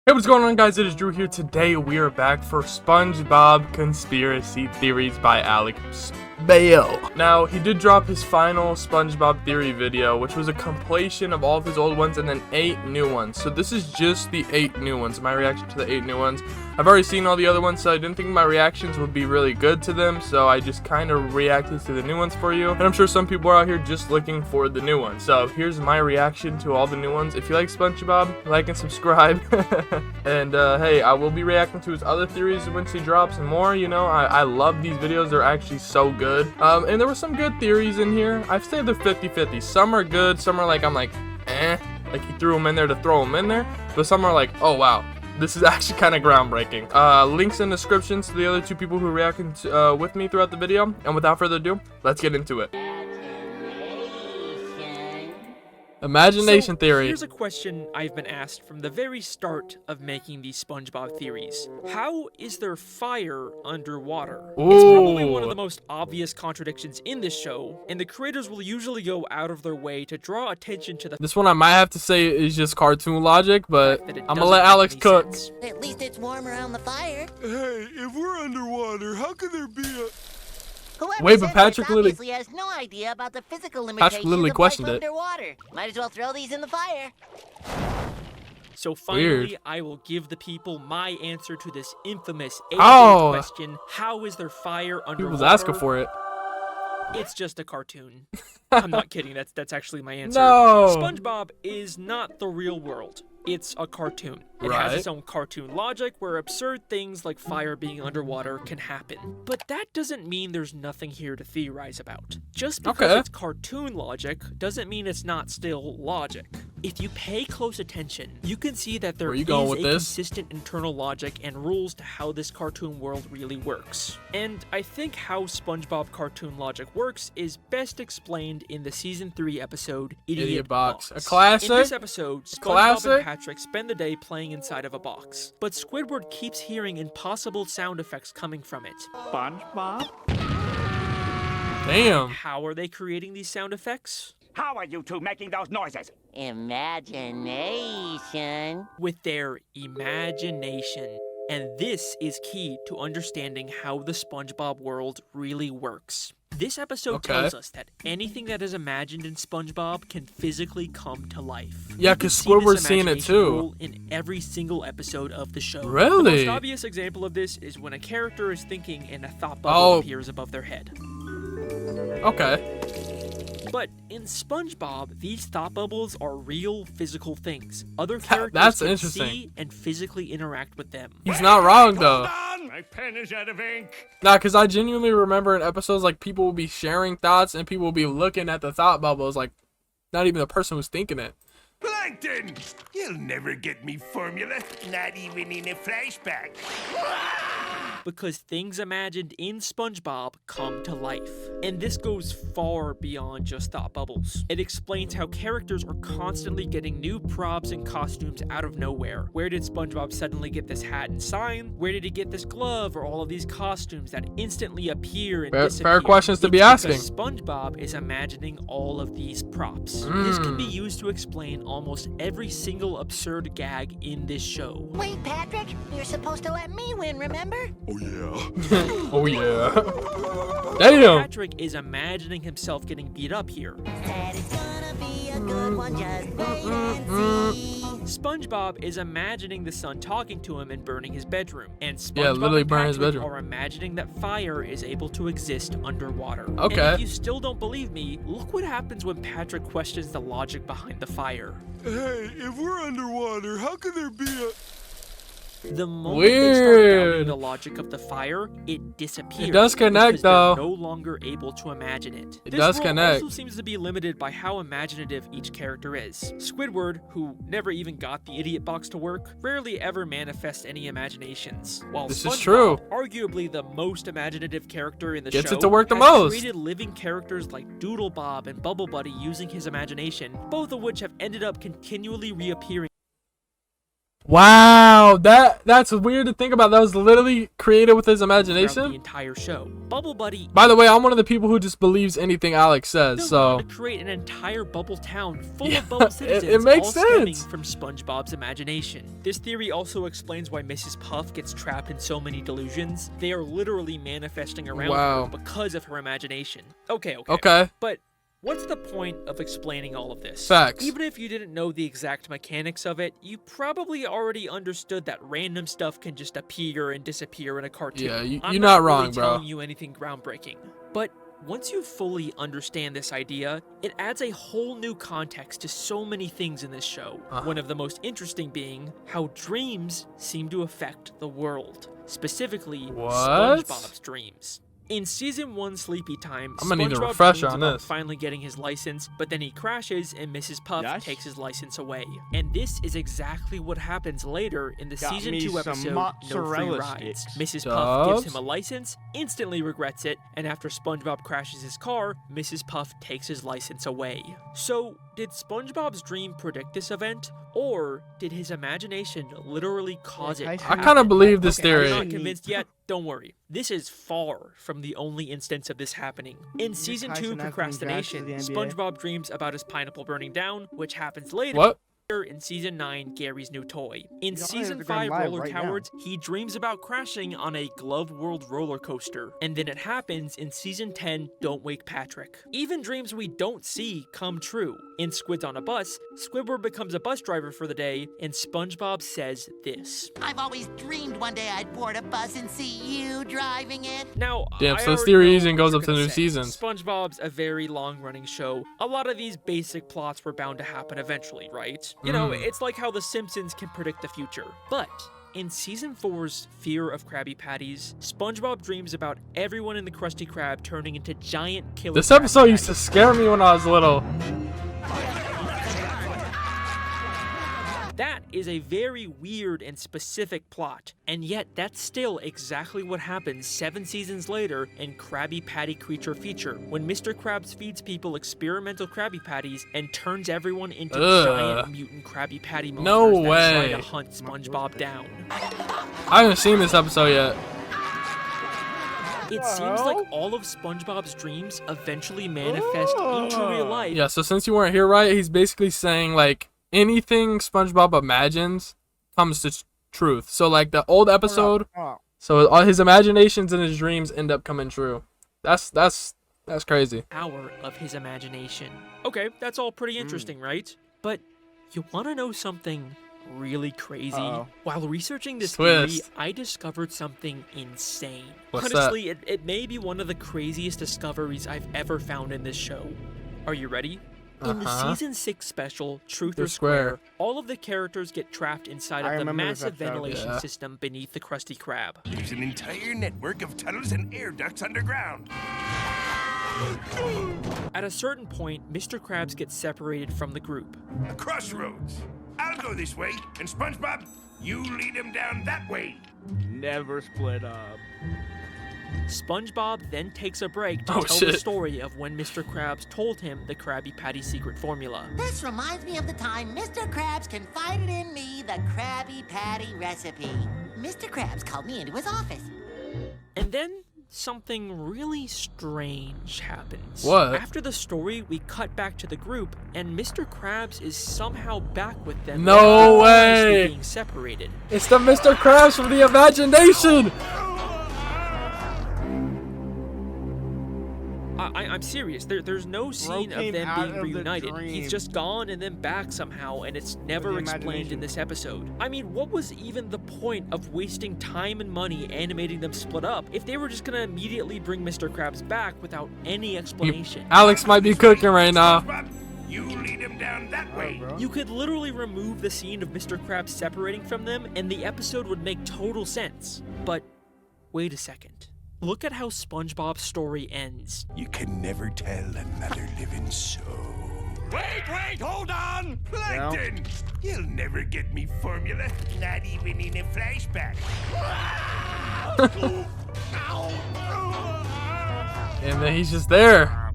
Hey, what's going on, guys? It is Drew here. Today we are back for SpongeBob Conspiracy Theories by Alex Bale. Now, he did drop his final SpongeBob theory video, which was a compilation of all of his old ones and then 8 new ones. So this is just the 8 new ones, my reaction to the 8 new ones. I've already seen all the other ones, so I didn't think my reactions would be really good to them, so I just kind of reacted to the new ones for you. And I'm sure some people are out here just looking for the new ones. So here's my reaction to all the new ones. If you like SpongeBob, like and subscribe. And hey, I will be reacting to his other theories once he drops and more. You know, I love these videos. They're actually so good. And there were some good theories in here. I'd say they're 50-50. Some are good, some are like, I'm like, eh. Like he threw them in there to throw them in there. But some are like, oh wow, this is actually kind of groundbreaking. Links in descriptions to the other 2 people who reacted with me throughout the video. And without further ado, let's get into it. Imagination theory. Here's a question I've been asked from the very start of making these SpongeBob theories. How is there fire underwater? Ooh. It's probably one of the most obvious contradictions in this show, and the creators will usually go out of their way to draw attention to the This one I might have to say is just cartoon logic, but I'm gonna let Alex cook. At least it's warm around the fire. Hey, if we're underwater, how could there be a... Whoever Wait, but said Patrick this literally- obviously has no idea about the physical limitations literally of life questioned it. underwater. Might as well throw these in the fire. So finally, Weird. I will give the people my answer to this infamous 8-day Oh. question. How is there fire underwater? People's asking for it. It's just a cartoon. I'm not kidding. That's actually my answer. No. SpongeBob is not the real world. It's a cartoon. It Right. has its own cartoon logic where absurd things like fire being underwater can happen. But that doesn't mean there's nothing here to theorize about. Just because Okay. it's cartoon logic doesn't mean it's not still logic. If you pay close attention, you can see that there Where you is going a with this? consistent internal logic and rules to how this cartoon world really works. And I think how SpongeBob cartoon logic works is best explained in the season 3 episode Idiot Box. Box. A classic. In this episode, SpongeBob Classic. and Patrick spend the day playing inside of a box, but Squidward keeps hearing impossible sound effects coming from it. SpongeBob? Damn. How are they creating these sound effects? How are you two making those noises? Imagination. With their imagination. And this is key to understanding how the SpongeBob world really works. This episode tells us that anything that is imagined in SpongeBob can physically come to life. Yeah, You can 'cause see this Squidward's seeing it imagination too. rule in every single episode of the show. Really? The most obvious example of this is when a character is thinking and a thought bubble appears above their head. Okay. But in SpongeBob, these thought bubbles are real physical things. Other characters That's can interesting. see and physically interact with them. He's not wrong though. My pen is out of ink. Nah, because I genuinely remember in episodes like people will be sharing thoughts and people will be looking at the thought bubbles like not even the person who's thinking it. Plankton! You'll never get me formula, not even in a flashback. Because things imagined in SpongeBob come to life. And this goes far beyond just thought bubbles. It explains how characters are constantly getting new props and costumes out of nowhere. Where did SpongeBob suddenly get this hat and sign? Where did he get this glove or all of these costumes that instantly appear and disappear? Fair questions to be It's asking. because SpongeBob is imagining all of these props. This can be used to explain almost every single absurd gag in this show. Wait, Patrick, you're supposed to let me win, remember? Oh yeah. Oh yeah. Damn. Patrick is imagining himself getting beat up here. Said it's gonna be a good one, just wait and see. SpongeBob is imagining the sun talking to him and burning his bedroom. And SpongeBob Yeah, literally and burn his Patrick bedroom. are imagining that fire is able to exist underwater. Okay. And if you still don't believe me, look what happens when Patrick questions the logic behind the fire. Hey, if we're underwater, how could there be a... The moment they start Weird. doubting the logic of the fire, it disappears. It does connect, because they're though. no longer able to imagine it. It This does rule connect. also seems to be limited by how imaginative each character is. Squidward, who never even got the idiot box to work, rarely ever manifests any imaginations. While This is SpongeBob, true. arguably the most imaginative character in the Gets show, it to work the has most. created living characters like Doodle Bob and Bubble Buddy using his imagination, both of which have ended up continually reappearing Wow, that's weird to think about. That was literally created with his throughout the imagination. entire show. Bubble Buddy By the way, I'm one of the people who just believes anything Alex says. So to create an entire bubble town full Yeah, of bubble it citizens, makes all stemming sense. from SpongeBob's imagination. This theory also explains why Mrs. Puff gets trapped in so many delusions. They are literally manifesting around Wow. her because of her imagination. Okay. okay. But what's the point of explaining all of this? Facts. Even if you didn't know the exact mechanics of it, you probably already understood that random stuff can just appear and disappear in a cartoon. Yeah, I'm you're not not wrong, really bro. telling you anything groundbreaking. But once you fully understand this idea, it adds a whole new context to so many things in this show. One of the most interesting being how dreams seem to affect the world. Specifically, What? SpongeBob's dreams. In season 1 Sleepy Time, I'm gonna need a SpongeBob refresher dreams on about this. finally getting his license, but then he crashes and Mrs. Puff Yes? takes his license away. And this is exactly what happens later in the Got season me 2 some episode, No Free mozzarella Rides. sticks. Mrs. Puff gives Dubs? him a license, instantly regrets it, and after SpongeBob crashes his car, Mrs. Puff takes his license away. So, did SpongeBob's dream predict this event, or did his imagination literally cause it? I to I happen? kind of believe this Okay, I'm theory. not convinced yet. Don't worry. This is far from the only instance of this happening. In season 2 Tyson Anthony Procrastination, drafted to the NBA. SpongeBob dreams about his pineapple burning down, which happens later. What? In season 9, Gary's New Toy. In Y'all season Instagram 5, Live Roller right now. Cowards, he dreams about crashing on a Glove World roller coaster. And then it happens in season 10, Don't Wake Patrick. Even dreams we don't see come true. In Squids on a Bus, Squidward becomes a bus driver for the day, and SpongeBob says this. I've always dreamed one day I'd board a bus and see you driving it. Now, Damn, I so this already theory know even what goes you're up to gonna new say. seasons. SpongeBob's a very long-running show. A lot of these basic plots were bound to happen eventually, right? You know, it's like how The Simpsons can predict the future. But in season 4's Fear of Krabby Patties, SpongeBob dreams about everyone in the Krusty Krab turning into giant killer This Krabby episode used to Patties. scare me when I was little. That is a very weird and specific plot, and yet that's still exactly what happens 7 seasons later in Krabby Patty Creature Feature, when Mr. Krabs feeds people experimental Krabby Patties and turns everyone into giant mutant Krabby Patty monsters No that way. try to hunt SpongeBob down. I haven't seen this episode yet. It seems like all of SpongeBob's dreams eventually manifest into real life. Yeah, so since you weren't here, right, he's basically saying, like, anything SpongeBob imagines comes to truth. So, like, the old episode, so all his imaginations and his dreams end up coming true. That's crazy. Power of his imagination. Okay, that's all pretty interesting, right? But you want to know something really crazy? While researching this theory, Twist. I discovered something insane. What's Honestly, it may be one of the craziest discoveries I've ever found in this show. Are you ready? In the season 6 special, Truth or Square, all of the characters get trapped inside I of the remember this massive episode. ventilation Yeah. system beneath the Krusty Krab. There's an entire network of tunnels and air ducts underground. At a certain point, Mr. Krabs gets separated from the group. A crossroads. I'll go this way, and SpongeBob, you lead him down that way. Never split up. SpongeBob then takes a break to Oh, tell the shit. story of when Mr. Krabs told him the Krabby Patty secret formula. This reminds me of the time Mr. Krabs confided in me the Krabby Patty recipe. Mr. Krabs called me into his office. And then something really strange happens. What? After the story, we cut back to the group, and Mr. Krabs is somehow back with them. No while they're way. being separated. It's the Mr. Krabs from the imagination. I'm serious. There's no scene of came them out being of the reunited. dream. He's just gone and then back somehow, and it's never the explained in imagination. this episode. I mean, what was even the point of wasting time and money animating them split up if they were just gonna immediately bring Mr. Krabs back without any explanation? Alex might be cooking right now. SpongeBob, you lead him down that way. You could literally remove the scene of Mr. Krabs separating from them, and the episode would make total sense. But wait a second. Look at how SpongeBob's story ends. You can never tell another living soul. Wait, hold on! Plankton! You'll never get me formula, not even in a flashback. And then he's just there.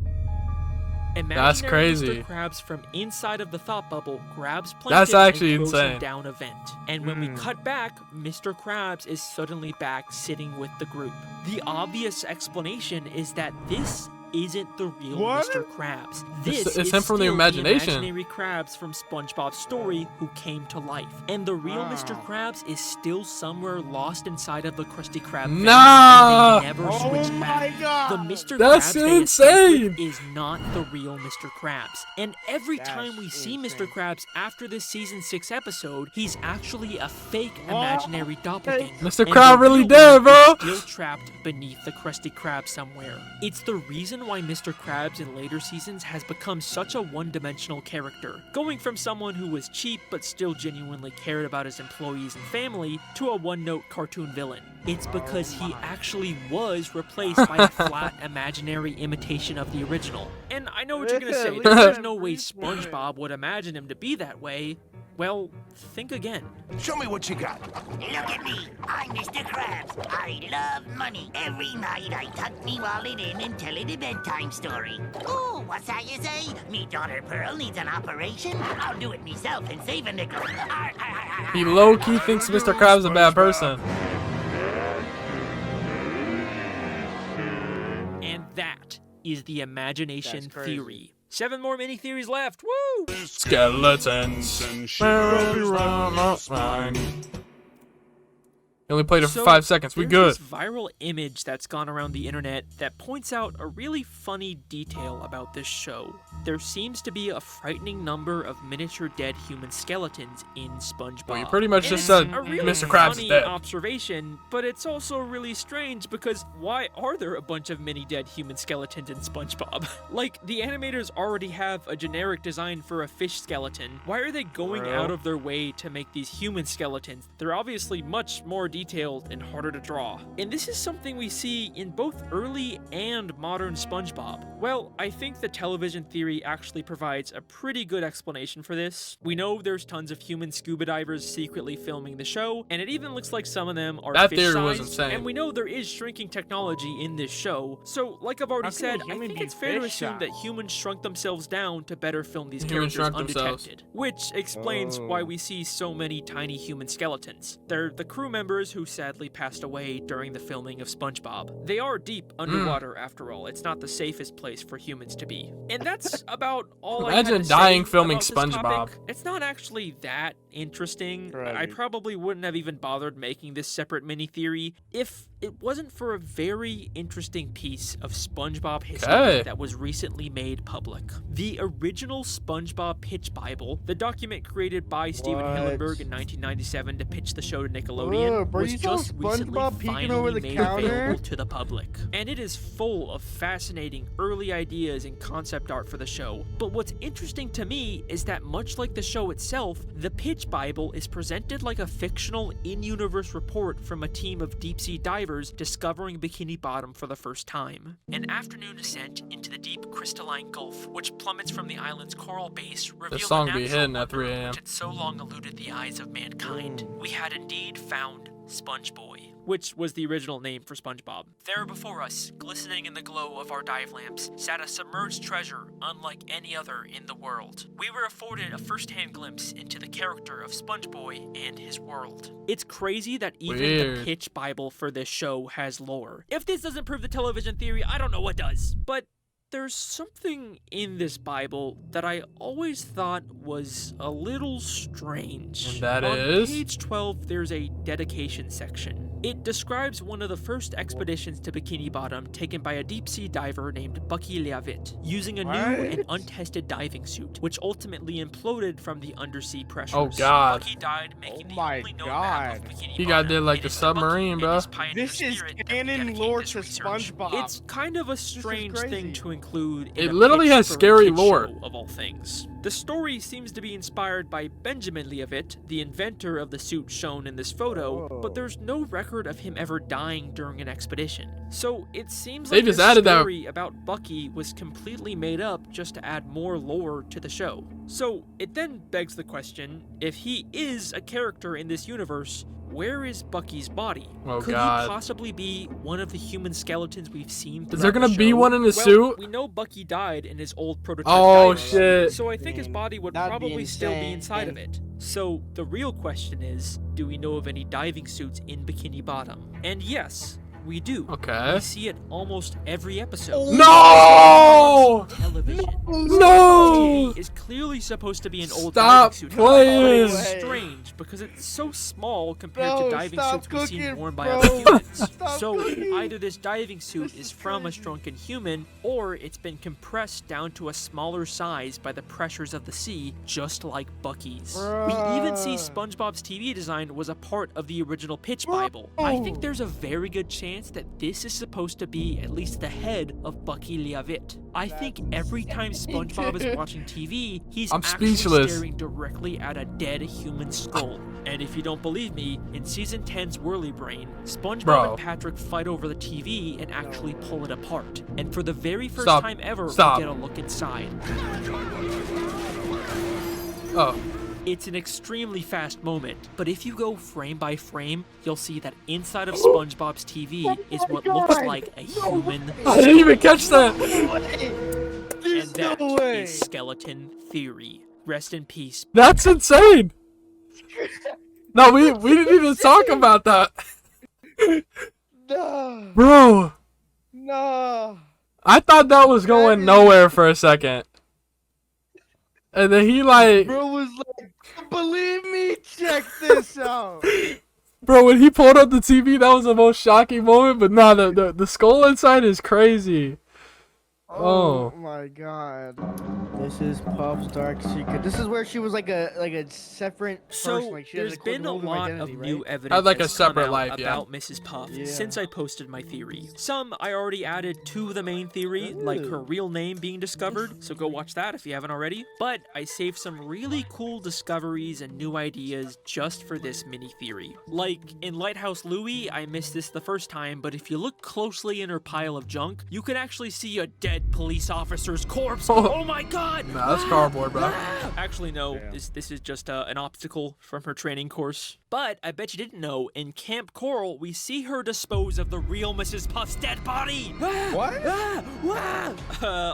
That's crazy. Mr. Krabs from inside of the thought bubble grabs Plankton That's actually and throws him insane. down a vent. And when we cut back, Mr. Krabs is suddenly back sitting with the group. The obvious explanation is that this isn't the real Mr. Krabs. This It's is him from the still imagination. The imaginary Krabs from SpongeBob's story who came to life. And the real Mr. Krabs is still somewhere lost inside of the Krusty Krab vent, Nah! and they never switched back. The Mr. That's Krabs they insane! escaped with is not the real Mr. Krabs. And every time we see Mr. Krabs after this season 6 episode, he's actually a fake imaginary doppelganger. Mr. And Krab the really real dead, one is bro. Still trapped beneath the Krusty Krab somewhere. It's the reason why Mr. Krabs in later seasons has become such a one-dimensional character, going from someone who was cheap but still genuinely cared about his employees and family to a one-note cartoon villain. It's because he actually was replaced by a flat, imaginary imitation of the original. And I know what you're gonna say, there's no way SpongeBob would imagine him to be that way. Well, think again. Show me what you got. Look at me. I'm Mr. Krabs. I love money. Every night I tuck me wallet in and tell it a bedtime story. Ooh, what's that you say? Me daughter Pearl needs an operation? I'll do it myself and save a nickel. He low-key thinks Mr. Krabs a bad person. And that is the imagination theory. 7 more mini theories left. Woo! Skeletons. He only played it for 5 seconds. We good. There's this viral image that's gone around the internet that points out a really funny detail about this show. There seems to be a frightening number of miniature dead human skeletons in SpongeBob. Well, you pretty much just And said it's a really Mr. Krabs is funny dead. observation, but it's also really strange because why are there a bunch of mini dead human skeletons in SpongeBob? Like, the animators already have a generic design for a fish skeleton. Why are they going out of their way to make these human skeletons? They're obviously much more detailed and harder to draw. And this is something we see in both early and modern SpongeBob. Well, I think the television theory actually provides a pretty good explanation for this. We know there's tons of human scuba divers secretly filming the show, and it even looks like some of them are That theory was fish-sized, insane. and we know there is shrinking technology in this show. So, like I've already said, I think it's fair to assume that humans shrunk themselves down to better film these Humans characters shrunk themselves. undetected. Which explains why we see so many tiny human skeletons. They're the crew members who sadly passed away during the filming of SpongeBob. They are deep underwater after all. It's not the safest place for humans to be. And that's about all I had Imagine to dying say filming about this SpongeBob. topic. It's not actually that interesting. I probably wouldn't have even bothered making this separate mini theory if it wasn't for a very interesting piece of SpongeBob history that was recently made public. The original SpongeBob Pitch Bible, the document created by Steven Hillenburg in 1997 to pitch the show to Nickelodeon, was just recently finally made available to the public. And it is full of fascinating early ideas and concept art for the show. But what's interesting to me is that much like the show itself, the Pitch Bible is presented like a fictional in-universe report from a team of deep-sea divers discovering Bikini Bottom for the first time. An afternoon ascent into the deep crystalline gulf, which plummets from the island's coral base, revealed song the be natural hitting at 3 wonder a.m. which had so long eluded the eyes of mankind. We had indeed found SpongeBoy, which was the original name for SpongeBob. There before us, glistening in the glow of our dive lamps, sat a submerged treasure unlike any other in the world. We were afforded a first-hand glimpse into the character of SpongeBoy and his world. It's crazy that even the Pitch Bible for this show has lore. If this doesn't prove the television theory, I don't know what does. But there's something in this Bible that I always thought was a little strange. And that On is? page 12, there's a dedication section. It describes one of the first expeditions to Bikini Bottom taken by a deep-sea diver named Bucky Leavitt, using a new and untested diving suit, which ultimately imploded from the undersea pressures. Oh, God. Bucky died, making the only known map of Bikini He got Bottom, did like and the it's submarine, Bucky and bro. his pioneer This is spirit that canon dedicate lore this to research. SpongeBob. It's kind of a strange thing crazy. to include in It a literally pitch has for a scary kid's lore. show, of all things. The story seems to be inspired by Benjamin Leavitt, the inventor of the suit shown in this photo, but there's no record of him ever dying during an expedition. So it seems They like just this added that. story about Bucky was completely made up just to add more lore to the show. So it then begs the question, if he is a character in this universe, where is Bucky's body? Oh, Could God. he possibly be one of the human skeletons we've seen? Is there throughout gonna the be show? one in his Well, suit? we know Bucky died in his old prototype Oh, dino, shit. so I think his body would That'd be probably still be insane. inside of it. So the real question is, do we know of any diving suits in Bikini Bottom? And yes, we do. Okay. We see it almost every episode. No! Television. No! TV is clearly supposed to be an old Stop diving suit. playing. But it's strange because it's so small compared Bro, to diving stop suits we've seen cooking, worn by bro. other humans. Stop So cooking. either this diving suit is from a shrunken human, or it's been compressed down to a smaller size by the pressures of the sea, just like Bucky's. We even see SpongeBob's TV design was a part of the original pitch Bible. I think there's a very good chance that this is supposed to be at least the head of Bucky Leavitt. I think every time SpongeBob is watching TV, he's I'm actually speechless. staring directly at a dead human skull. And if you don't believe me, in Season 10's Whirly Brain, SpongeBob Bro. and Patrick fight over the TV and actually pull it apart. And for the very first Stop. time ever, Stop. we get a look inside. Oh. It's an extremely fast moment, but if you go frame by frame, you'll see that inside of SpongeBob's TV is what looks like a human I didn't even catch that. and that no way. is Skeleton Theory. Rest in peace. That's insane. No, we didn't even talk about that. No, Bro, no. I thought that was going nowhere for a second. And then he like, Bro was like, believe me, check this out. bro, when he pulled up the TV, that was the most shocking moment. But nah, the skull inside is crazy. Oh. My god. This is Puff's dark secret. This is where she was like a separate So person. Like she has there's been a lot identity, of right? new evidence Had, like, a that's come separate out life, yeah. about Mrs. Puff Yeah. since I posted my theory. Some I already added to the main theory, like her Ooh. real name being discovered, so go watch that if you haven't already. But I saved some really cool discoveries and new ideas just for this mini theory. Like in Lighthouse Louie, I missed this the first time, but if you look closely in her pile of junk, you can actually see a dead police officer's corpse. Oh my god! Nah, that's cardboard, bro. Actually, no. This is just an obstacle from her training course. But I bet you didn't know, in Camp Coral, we see her dispose of the real Mrs. Puff's dead body. What?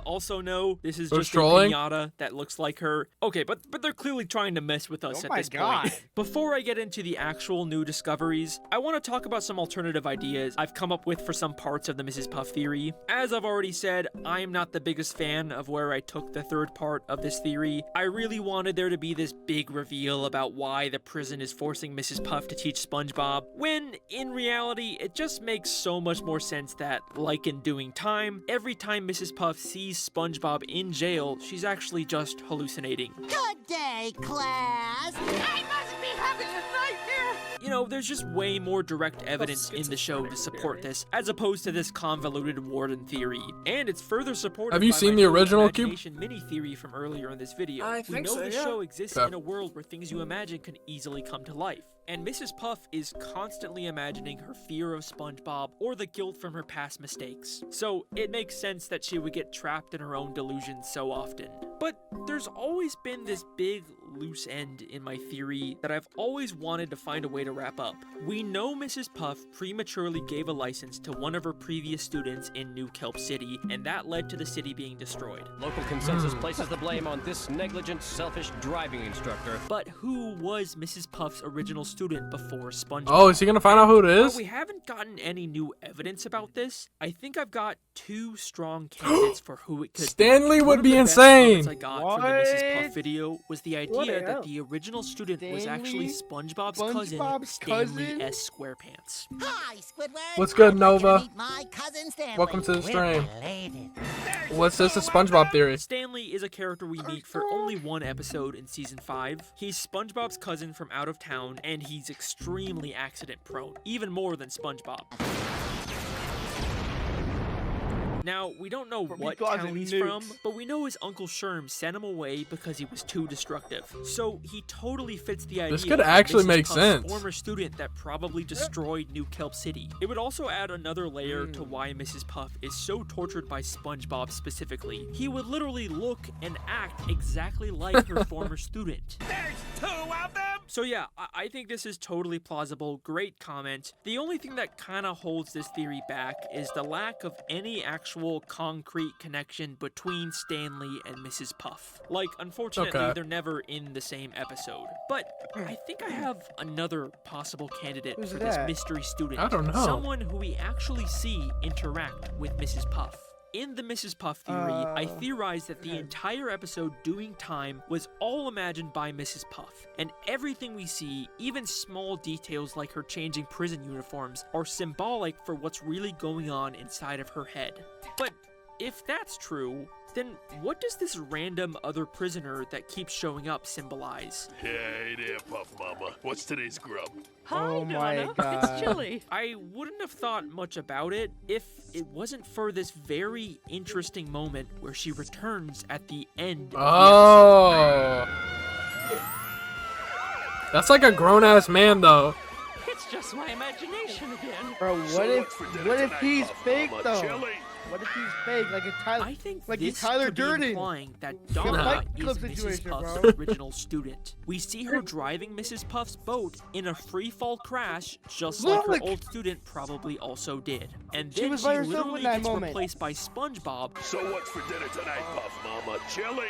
Also, no. This is They're just trolling? a pinata that looks like her. Okay, but they're clearly trying to mess with us Oh at my this God. point. Before I get into the actual new discoveries, I want to talk about some alternative ideas I've come up with for some parts of the Mrs. Puff theory. As I've already said, I'm not the biggest fan of where I took the third part of this theory. I really wanted there to be this big reveal about why the prison is forcing Mrs. Puff to teach SpongeBob, when in reality, it just makes so much more sense that, like in Doing Time, every time Mrs. Puff sees SpongeBob in jail, she's actually just hallucinating. Good day, class. I must be having a nightmare. You know, there's just way more direct evidence in the show to support this, as opposed to this convoluted warden theory. And it's further supported Have you by seen my the new original Cube? imagination mini theory from earlier in this video. I We think know so, the yeah. show exists Okay. in a world where things you imagine can easily come to life. And Mrs. Puff is constantly imagining her fear of SpongeBob or the guilt from her past mistakes. So it makes sense that she would get trapped in her own delusions so often. But there's always been this big loose end in my theory that I've always wanted to find a way to wrap up. We know Mrs. Puff prematurely gave a license to one of her previous students in New Kelp City, and that led to the city being destroyed. Local consensus places the blame on this negligent, selfish driving instructor. But who was Mrs. Puff's original student before SpongeBob? Oh, is he gonna find out who it While is? we haven't gotten any new evidence about this, I think I've got two strong candidates for who it could be. Stanley One would of be the best insane. comments I got from the Mrs. Puff What? video was the idea What that else? the original student was actually Stanley? SpongeBob's cousin, SpongeBob's Stanley cousin? S. Squarepants. Hi, Squidward. What's good, I'd like you to Nova? meet my cousin Stanley. Welcome to the We're stream. related. What's this? A SpongeBob theory? Stanley is a character we meet for only one episode in season 5. He's SpongeBob's cousin from out of town, and he's extremely accident prone, even more than SpongeBob. Now, we don't know From what causing town he's nukes. from, but we know his Uncle Sherm sent him away because he was too destructive. So he totally fits the idea. This could of actually Mrs. make Puff's sense. Former student that probably destroyed New Kelp City. It would also add another layer to why Mrs. Puff is so tortured by SpongeBob specifically. He would literally look and act exactly like her former student. There's 2 of them! So yeah, I think this is totally plausible. Great comment. The only thing that kind of holds this theory back is the lack of any actual concrete connection between Stanley and Mrs. Puff. Like, unfortunately, Okay. they're never in the same episode. But I think I have another possible candidate Who's for this that? mystery student. I don't know. Someone who we actually see interact with Mrs. Puff. In the Mrs. Puff theory, I theorized that the entire episode doing time was all imagined by Mrs. Puff, and everything we see, even small details like her changing prison uniforms, are symbolic for what's really going on inside of her head. But if that's true, then what does this random other prisoner that keeps showing up symbolize? Hey there, Puff Mama. What's today's grub? Oh my god. It's chilly. I wouldn't have thought much about it if it wasn't for this very interesting moment where she returns at the end of Oh. That's like a grown-ass man, though. It's just my imagination again. Bro, So what what's for dinner if tonight, he's Puff fake Mama? though? Chili? What if he's fake? Like a Tyler. I think Like this Tyler could be Durden. implying that Fight Donna is Club Mrs. situation, Puff's bro. original student. We see her driving Mrs. Puff's boat in a free-fall crash, just Look! like her old student probably also did. And She then was she by herself in literally that gets moment. replaced by SpongeBob. So what's for dinner tonight, Puff Mama? Chili?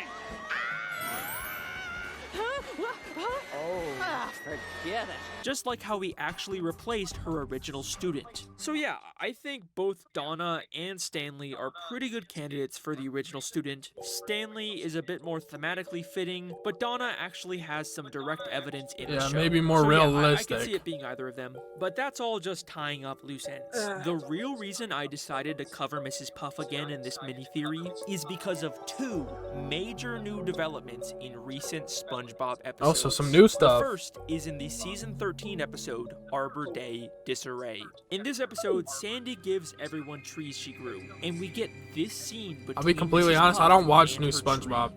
Ah, forget it. Just like how he actually replaced her original student. So yeah, I think both Donna and Stanley are pretty good candidates for the original student. Stanley is a bit more thematically fitting, but Donna actually has some direct evidence in the Yeah, show. maybe more So yeah, I realistic. can see it being either of them, but that's all just tying up loose ends. The real reason I decided to cover Mrs. Puff again in this mini theory is because of 2 major new developments in recent SpongeBob episodes. Also, some new The stuff. first is in the season 13 episode, Arbor Day Disarray. In this episode, Sandy gives everyone trees she grew, and we get this scene between I'll be completely Mrs. honest, I Puff don't watch and new her tree. SpongeBob.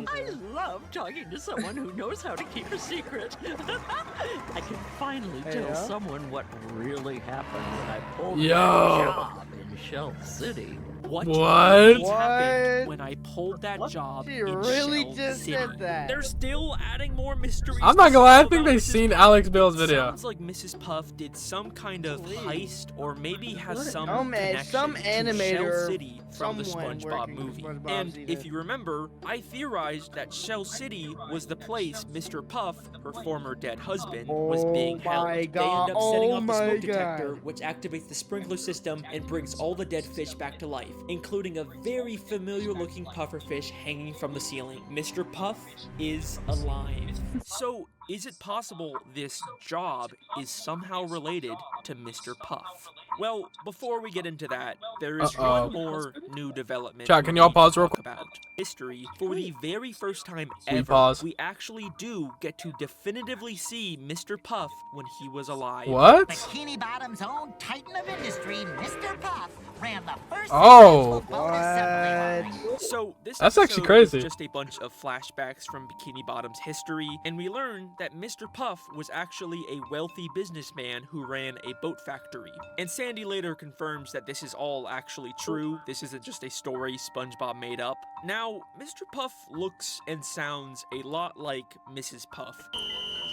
I love talking to someone who knows how to keep a secret. I can finally tell Yeah? someone what really happened when I pulled Yo. that job in Shell City. What? What? really What? happened when I pulled that job She in really Shell just City? said that. They're still adding more mysteries. I'm not to gonna lie, I solve think about they've Mrs. seen Puff. Alex Bale's video. Sounds like Mrs. Puff did some kind of heist, or maybe has some Some connection to animator, Shell City from the someone SpongeBob working for movie. SpongeBob And season. if you remember, I theorized that Shell City was the place Mr. Puff, her former dead husband, was being held. my They God. end up setting Oh off the my smoke detector, God. which activates the sprinkler system and brings all the dead fish back to life, including a very familiar-looking pufferfish hanging from the ceiling. Mr. Puff is alive. So, is it possible this job is somehow related to Mr. Puff? Well, before we get into that, there is Uh-oh. one more new development. Chat, can we y'all need to pause real talk about. History. For the very first time Sweet ever, pause. we actually do get to definitively see Mr. Puff when he was alive. What? Bikini Bottom's own titan of industry, Mr. Puff, ran the first Oh. successful boat assembly line. So this That's actually episode crazy. is just a bunch of flashbacks from Bikini Bottom's history, and we learn that Mr. Puff was actually a wealthy businessman who ran a boat factory. And Sandy later confirms that this is all actually true. This isn't just a story SpongeBob made up. Now, Mr. Puff looks and sounds a lot like Mrs. Puff.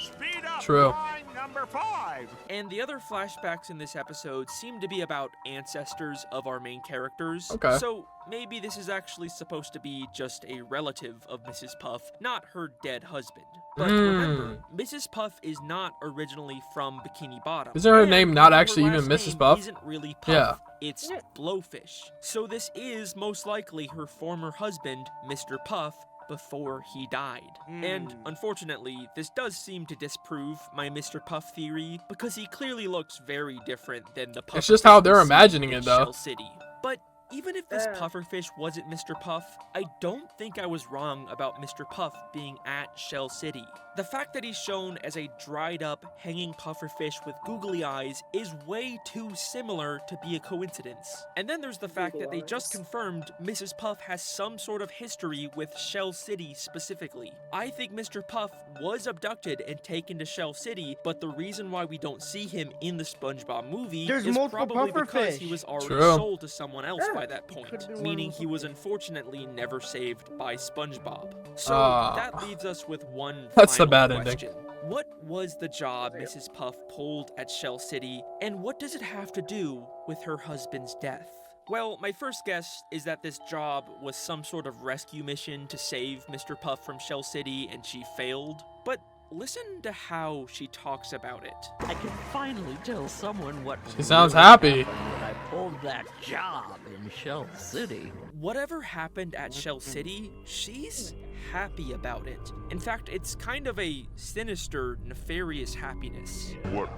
Speed up! True. Line number 5! And the other flashbacks in this episode seem to be about ancestors of our main characters. Okay. So maybe this is actually supposed to be just a relative of Mrs. Puff, not her dead husband. But remember, Mrs. Puff is not originally from Bikini Bottom. Isn't her And name not her actually even last Mrs. name Puff? Isn't really Puff. Yeah. It's Blowfish. So this is most likely her former husband, Mr. Puff, before he died. And unfortunately, this does seem to disprove my Mr. Puff theory, because he clearly looks very different than the Pufferfish It's just how they're we see imagining in it, though. Shell City. But even if this pufferfish wasn't Mr. Puff, I don't think I was wrong about Mr. Puff being at Shell City. The fact that he's shown as a dried up, hanging pufferfish with googly eyes is way too similar to be a coincidence. And then there's the fact that they just confirmed Mrs. Puff has some sort of history with Shell City specifically. I think Mr. Puff was abducted and taken to Shell City, but the reason why we don't see him in the SpongeBob movie is probably because he was already sold to someone else by that point, meaning he was unfortunately never saved by SpongeBob. So that leaves us with one final bad question. ending. What was the job Mrs. Puff pulled at Shell City, and what does it have to do with her husband's death? Well, my first guess is that this job was some sort of rescue mission to save Mr. Puff from Shell City, and she failed. But listen to how she talks about it. I can finally tell someone what She sounds happy. happened when I pulled that job in Shell City. Whatever happened at Shell City, she's happy about it. In fact, it's kind of a sinister, nefarious happiness. What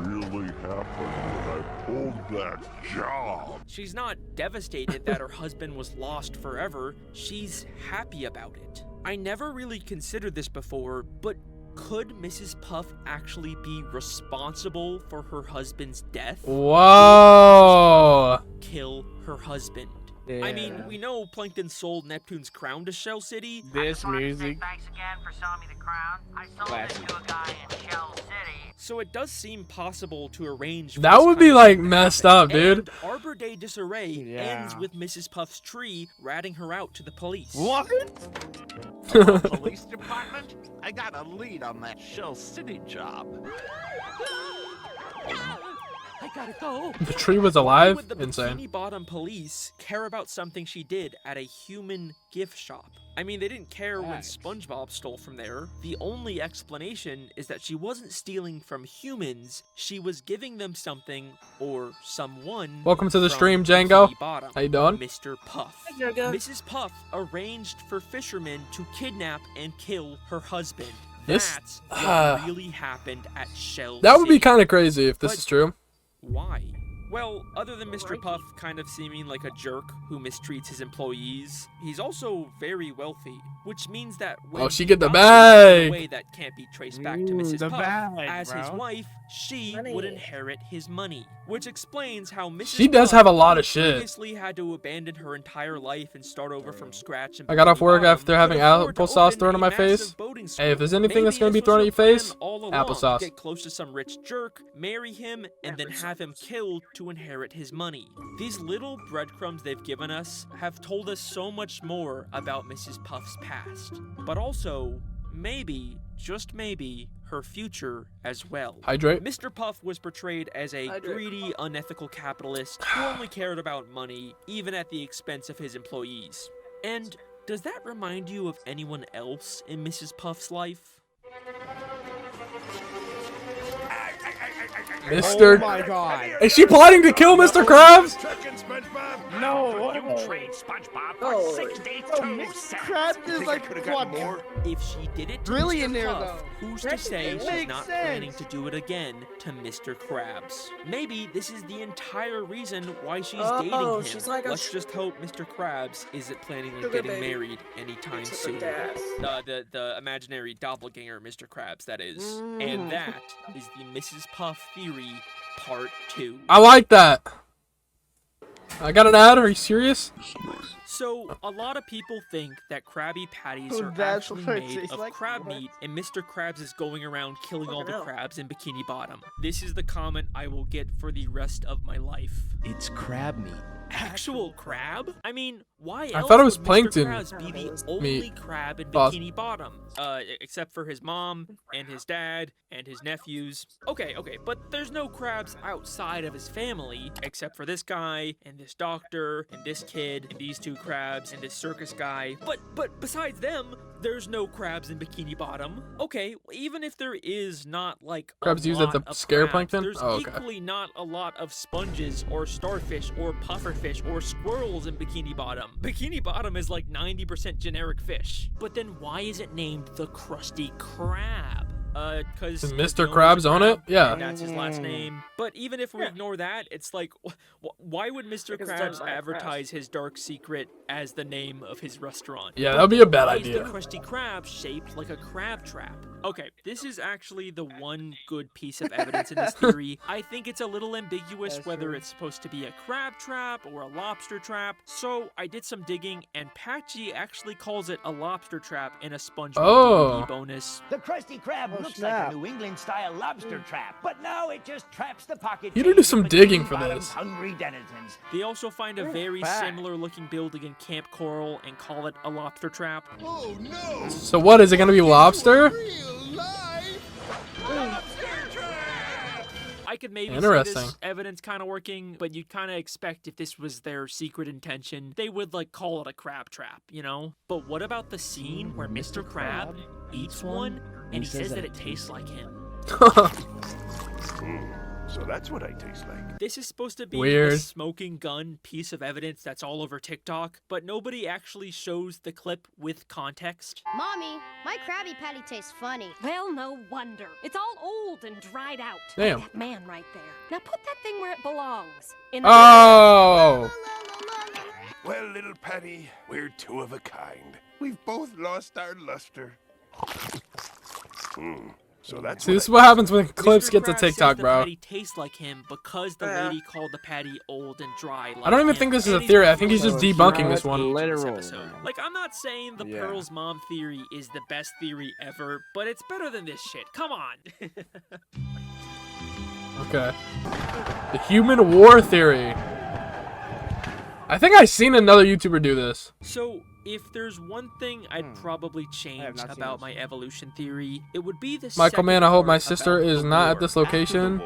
really happened when I pulled that job? She's not devastated that her husband was lost forever. She's happy about it. I never really considered this before, but could Mrs. Puff actually be responsible for her husband's death? Whoa! Kill her husband. I mean, we know Plankton sold Neptune's crown to Shell City. This music. Thanks again for selling me the crown. I sold it to a guy in Shell City. So it does seem possible to arrange for That this would kind be of like thing to messed happen. up, dude. And Arbor Day Disarray ends with Mrs. Puff's tree ratting her out to the police. What? Police department? I got a lead on that Shell City job. I gotta go. The tree was Why alive? would the Insane. Bikini Bottom police care about something she did at a human gift shop? I mean, they didn't care when SpongeBob stole from there. The only explanation is that she wasn't stealing from humans, she was giving them something or someone. Welcome to the from stream, Django. Bikini Bottom, How you doing? Mr. Puff. Mrs. Puff arranged for fishermen to kidnap and kill her husband. This- That's what really happened at Shell That would be City. kind of crazy if this But- is true. Why? Well, other than Mr. Puff kind of seeming like a jerk who mistreats his employees, he's also very wealthy, which means that when she get the he dies in bag. a way that can't be traced back to Mrs. the Puff, bag, as his bro. wife, she would inherit his money, which explains how Mrs. She does Puff have a lot of shit. previously had to abandon her entire life and start over from scratch. I got off work after having afford to applesauce open thrown in a my massive face. boating Hey, if there's school. anything that's Maybe gonna be this thrown was in your her plan face, all along. applesauce. Get close to some rich jerk, marry him, and then have him killed to inherit his money. These little breadcrumbs they've given us have told us so much more about Mrs. Puff's past, but also, maybe, just maybe, her future as well. Hydrate. Mr. Puff was portrayed as a greedy, unethical capitalist who only cared about money, even at the expense of his employees. And does that remind you of anyone else in Mrs. Puff's life? Mr. Oh my god. Is she plotting to kill Mr. Krabs? No. You trade SpongeBob for Oh, 62 cents. Krabs is like what? If she did it to Really Mr. in there, Puff, though. who's to say she's makes not sense. planning to do it again to Mr. Krabs? Maybe this is the entire reason why she's dating him. she's like a Let's just hope Mr. Krabs isn't planning on sugar getting baby. married anytime Sugar soon. daddy. The imaginary doppelganger Mr. Krabs, that is. And that is the Mrs. Puff theory, part 2. I like that. I got an ad. Are you serious? So, a lot of people think that Krabby Patties Oh, are that's actually what it made tastes of like? crab What? meat, and Mr. Krabs is going around killing all the Fucking hell. crabs in Bikini Bottom. This is the comment I will get for the rest of my life. It's crab meat. Actual crab? I mean, why I else thought it was would plankton Mr. Krabs be the meat. only crab in Boss. Bikini Bottom? Except for his mom, and his dad, and his nephews. Okay, but there's no crabs outside of his family, except for this guy, and this doctor, and this kid, and these 2 crabs, and this circus guy. But besides them, there's no crabs in Bikini Bottom. Okay, even if there is not, like, Crabs a used as lot the of scare crabs, plankton? there's Oh, okay. equally not a lot of sponges, or starfish, or pufferfish, or squirrels in Bikini Bottom. Bikini Bottom is like 90% generic fish. But then why is it named the Krusty Krab? Because Does Mr. Krabs own it? Yeah. That's his last name. But even if we ignore that, it's like, why would Mr. Krabs advertise his dark secret as the name of his restaurant? Yeah, that'd be a bad Why idea. is the Krusty Krab shaped like a crab trap? Okay, this is actually the one good piece of evidence in this theory. I think it's a little ambiguous whether it's supposed to be a crab trap or a lobster trap, so I did some digging, and Patchy actually calls it a lobster trap in a SpongeBob DVD bonus. The Krusty Krab looks like a New England-style lobster trap, but now it just traps the pocket. You need to do some digging for this. Hungry denizens. They also find a very similar-looking building in Camp Coral and call it a lobster trap. Oh no! So what, is it gonna be lobster? I could maybe see Interesting. this evidence kind of working, but you'd kind of expect if this was their secret intention, they would like call it a crab trap, you know? But what about the scene where Mr. Krab eats one and he says that it tastes like him? So that's what I taste like. This is supposed to be Weird. the smoking gun piece of evidence that's all over TikTok, but nobody actually shows the clip with context. Mommy, my Krabby Patty tastes funny. Well, no wonder. It's all old and dried out. Damn. That man right there. Now put that thing where it belongs. In the Oh! Well, little Patty, we're two of a kind. We've both lost our luster. So that's See, this is what happens when clips get to Krabs TikTok, says the bro. patty tastes like him because the lady called the patty old and dry. Like I don't even him. think this is a And theory. I think he's just he's debunking this one. Literal. Like, I'm not saying the Pearl's mom theory is the best theory ever, but it's better than this shit. Come on. Okay. The human war theory. I think I've seen another YouTuber do this. So, if there's one thing I'd probably change about my evolution theory, it would be the Michael, man, I hope my part sister about is the not at war. this location.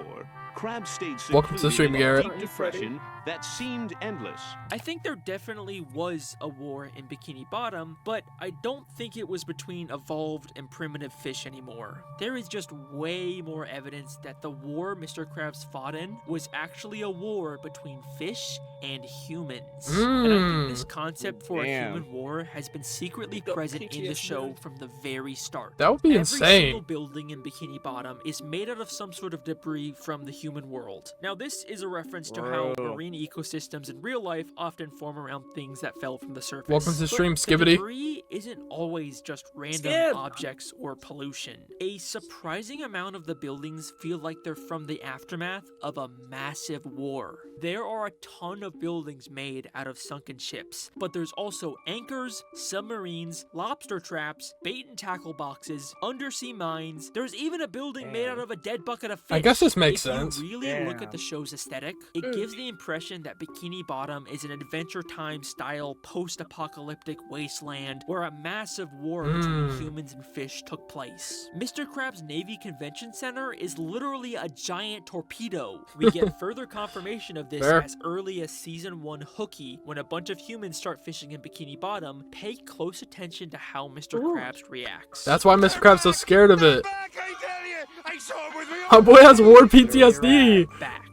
Krabs stayed Welcome to the stream, secluded in a Garrett. deep depression that seemed endless. I think there definitely was a war in Bikini Bottom, but I don't think it was between evolved and primitive fish anymore. There is just way more evidence that the war Mr. Krabs fought in was actually a war between fish and humans. And I think this concept for a human war has been secretly present in the show from the very start. That would be Every insane. single building in Bikini Bottom is made out of some sort of debris from the human world. Now, this is a reference to how marine ecosystems in real life often form around things that fell from the surface. Welcome to the But stream, the Skibbity. debris isn't always just random objects or pollution. A surprising amount of the buildings feel like they're from the aftermath of a massive war. There are a ton of buildings made out of sunken ships, but there's also anchors, submarines, lobster traps, bait and tackle boxes, undersea mines. There's even a building made out of a dead bucket of fish. I guess this makes If sense. you really look at the show's aesthetic, it gives the impression that Bikini Bottom is an Adventure Time style post-apocalyptic wasteland where a massive war between humans and fish took place. Mr. Krabs Navy Convention Center is literally a giant torpedo. We get further confirmation of this as early as season 1 Hooky, when a bunch of humans start fishing in Bikini Bottom. Pay close attention to how Mr. Krabs reacts. That's why Mr. Krabs so scared of it. back, I tell you! I saw him with my My boy has war PTSD. Back.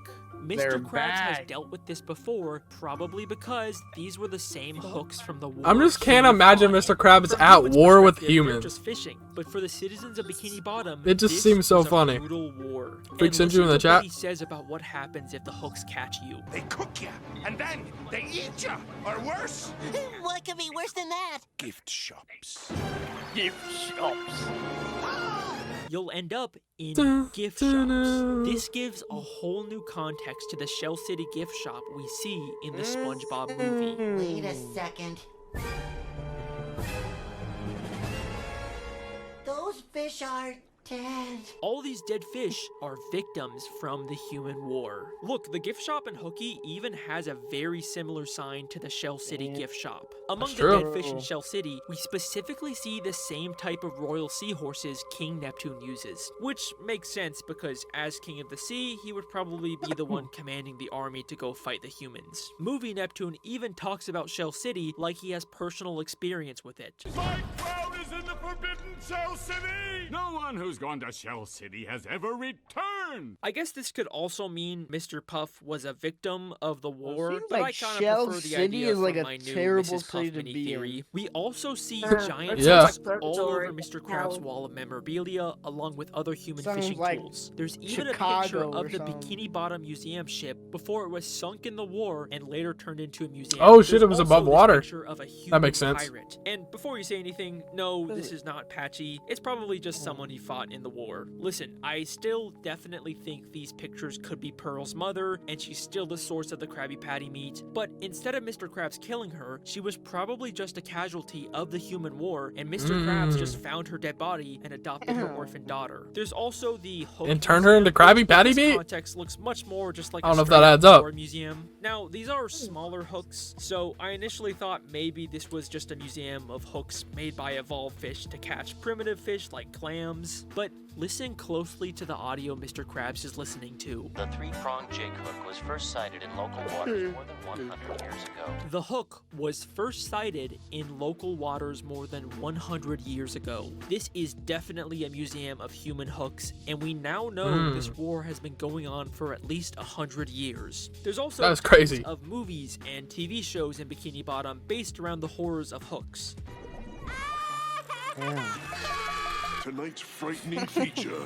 They're Mr. Krabs has back. dealt with this before, probably because these were the same hooks from the war. I'm just can't he imagine fought Mr. in. Krabs From at humans' war with perspective, they're humans. just fishing, but for the citizens of Bikini Bottom, It just this seems so was a funny. brutal war. Freak And sent you in listen the to what chat. he says about what happens if the hooks catch you. They cook you, and then they eat you, or worse. What could be worse than that? Gift shops. You'll end up in Dun, gift dun, shops. dun. This gives a whole new context to the Shell City gift shop we see in the SpongeBob movie. Wait a second. Those fish are dead. All these dead fish are victims from the human war. Look, the gift shop in Hooky even has a very similar sign to the Shell City gift shop. Among That's the true. dead fish in Shell City, we specifically see the same type of royal seahorses King Neptune uses. Which makes sense because as King of the Sea, he would probably be the one commanding the army to go fight the humans. Movie Neptune even talks about Shell City like he has personal experience with it. My crown is in the forbidden Shell City? No one who's gone to Shell City has ever returned. I guess this could also mean Mr. Puff was a victim of the war, seems but like I kind Shell of prefer the City idea is like from a my new terrible Mrs. Puff city to mini be theory. in. We also see giant Yeah. text all over Mr. Krabs' wall of memorabilia, along with other human Sounds fishing like tools. There's even a Chicago picture or of the something. Bikini Bottom Museum ship before it was sunk in the war and later turned into a museum. Oh, shit, There's it was also above this water. picture of a human That makes sense. pirate. And before you say anything, no, this is not Patchy. It's probably just someone he fought in the war. Listen, I still definitely think these pictures could be Pearl's mother, and she's still the source of the Krabby Patty meat. But instead of Mr. Krabs killing her, she was probably just a casualty of the human war, and Mr. Krabs just found her dead body and adopted her orphan daughter. There's also the Hook And turned her into Museum, Krabby which in Patty this meat? context looks much more just like I don't know a if that straight-up adds up. war museum. Now, these are smaller hooks, so I initially thought maybe this was just a museum of hooks made by evolved fish to catch primitive fish like clams. But listen closely to the audio Mr. Krabs is listening to. The three-pronged jig hook was first sighted in local waters more than 100 years ago. The hook was first sighted in local waters more than 100 years ago. This is definitely a museum of human hooks, and we now know this war has been going on for at least 100 years. There's also That is crazy. tons of movies and TV shows in Bikini Bottom based around the horrors of hooks. Tonight's frightening feature.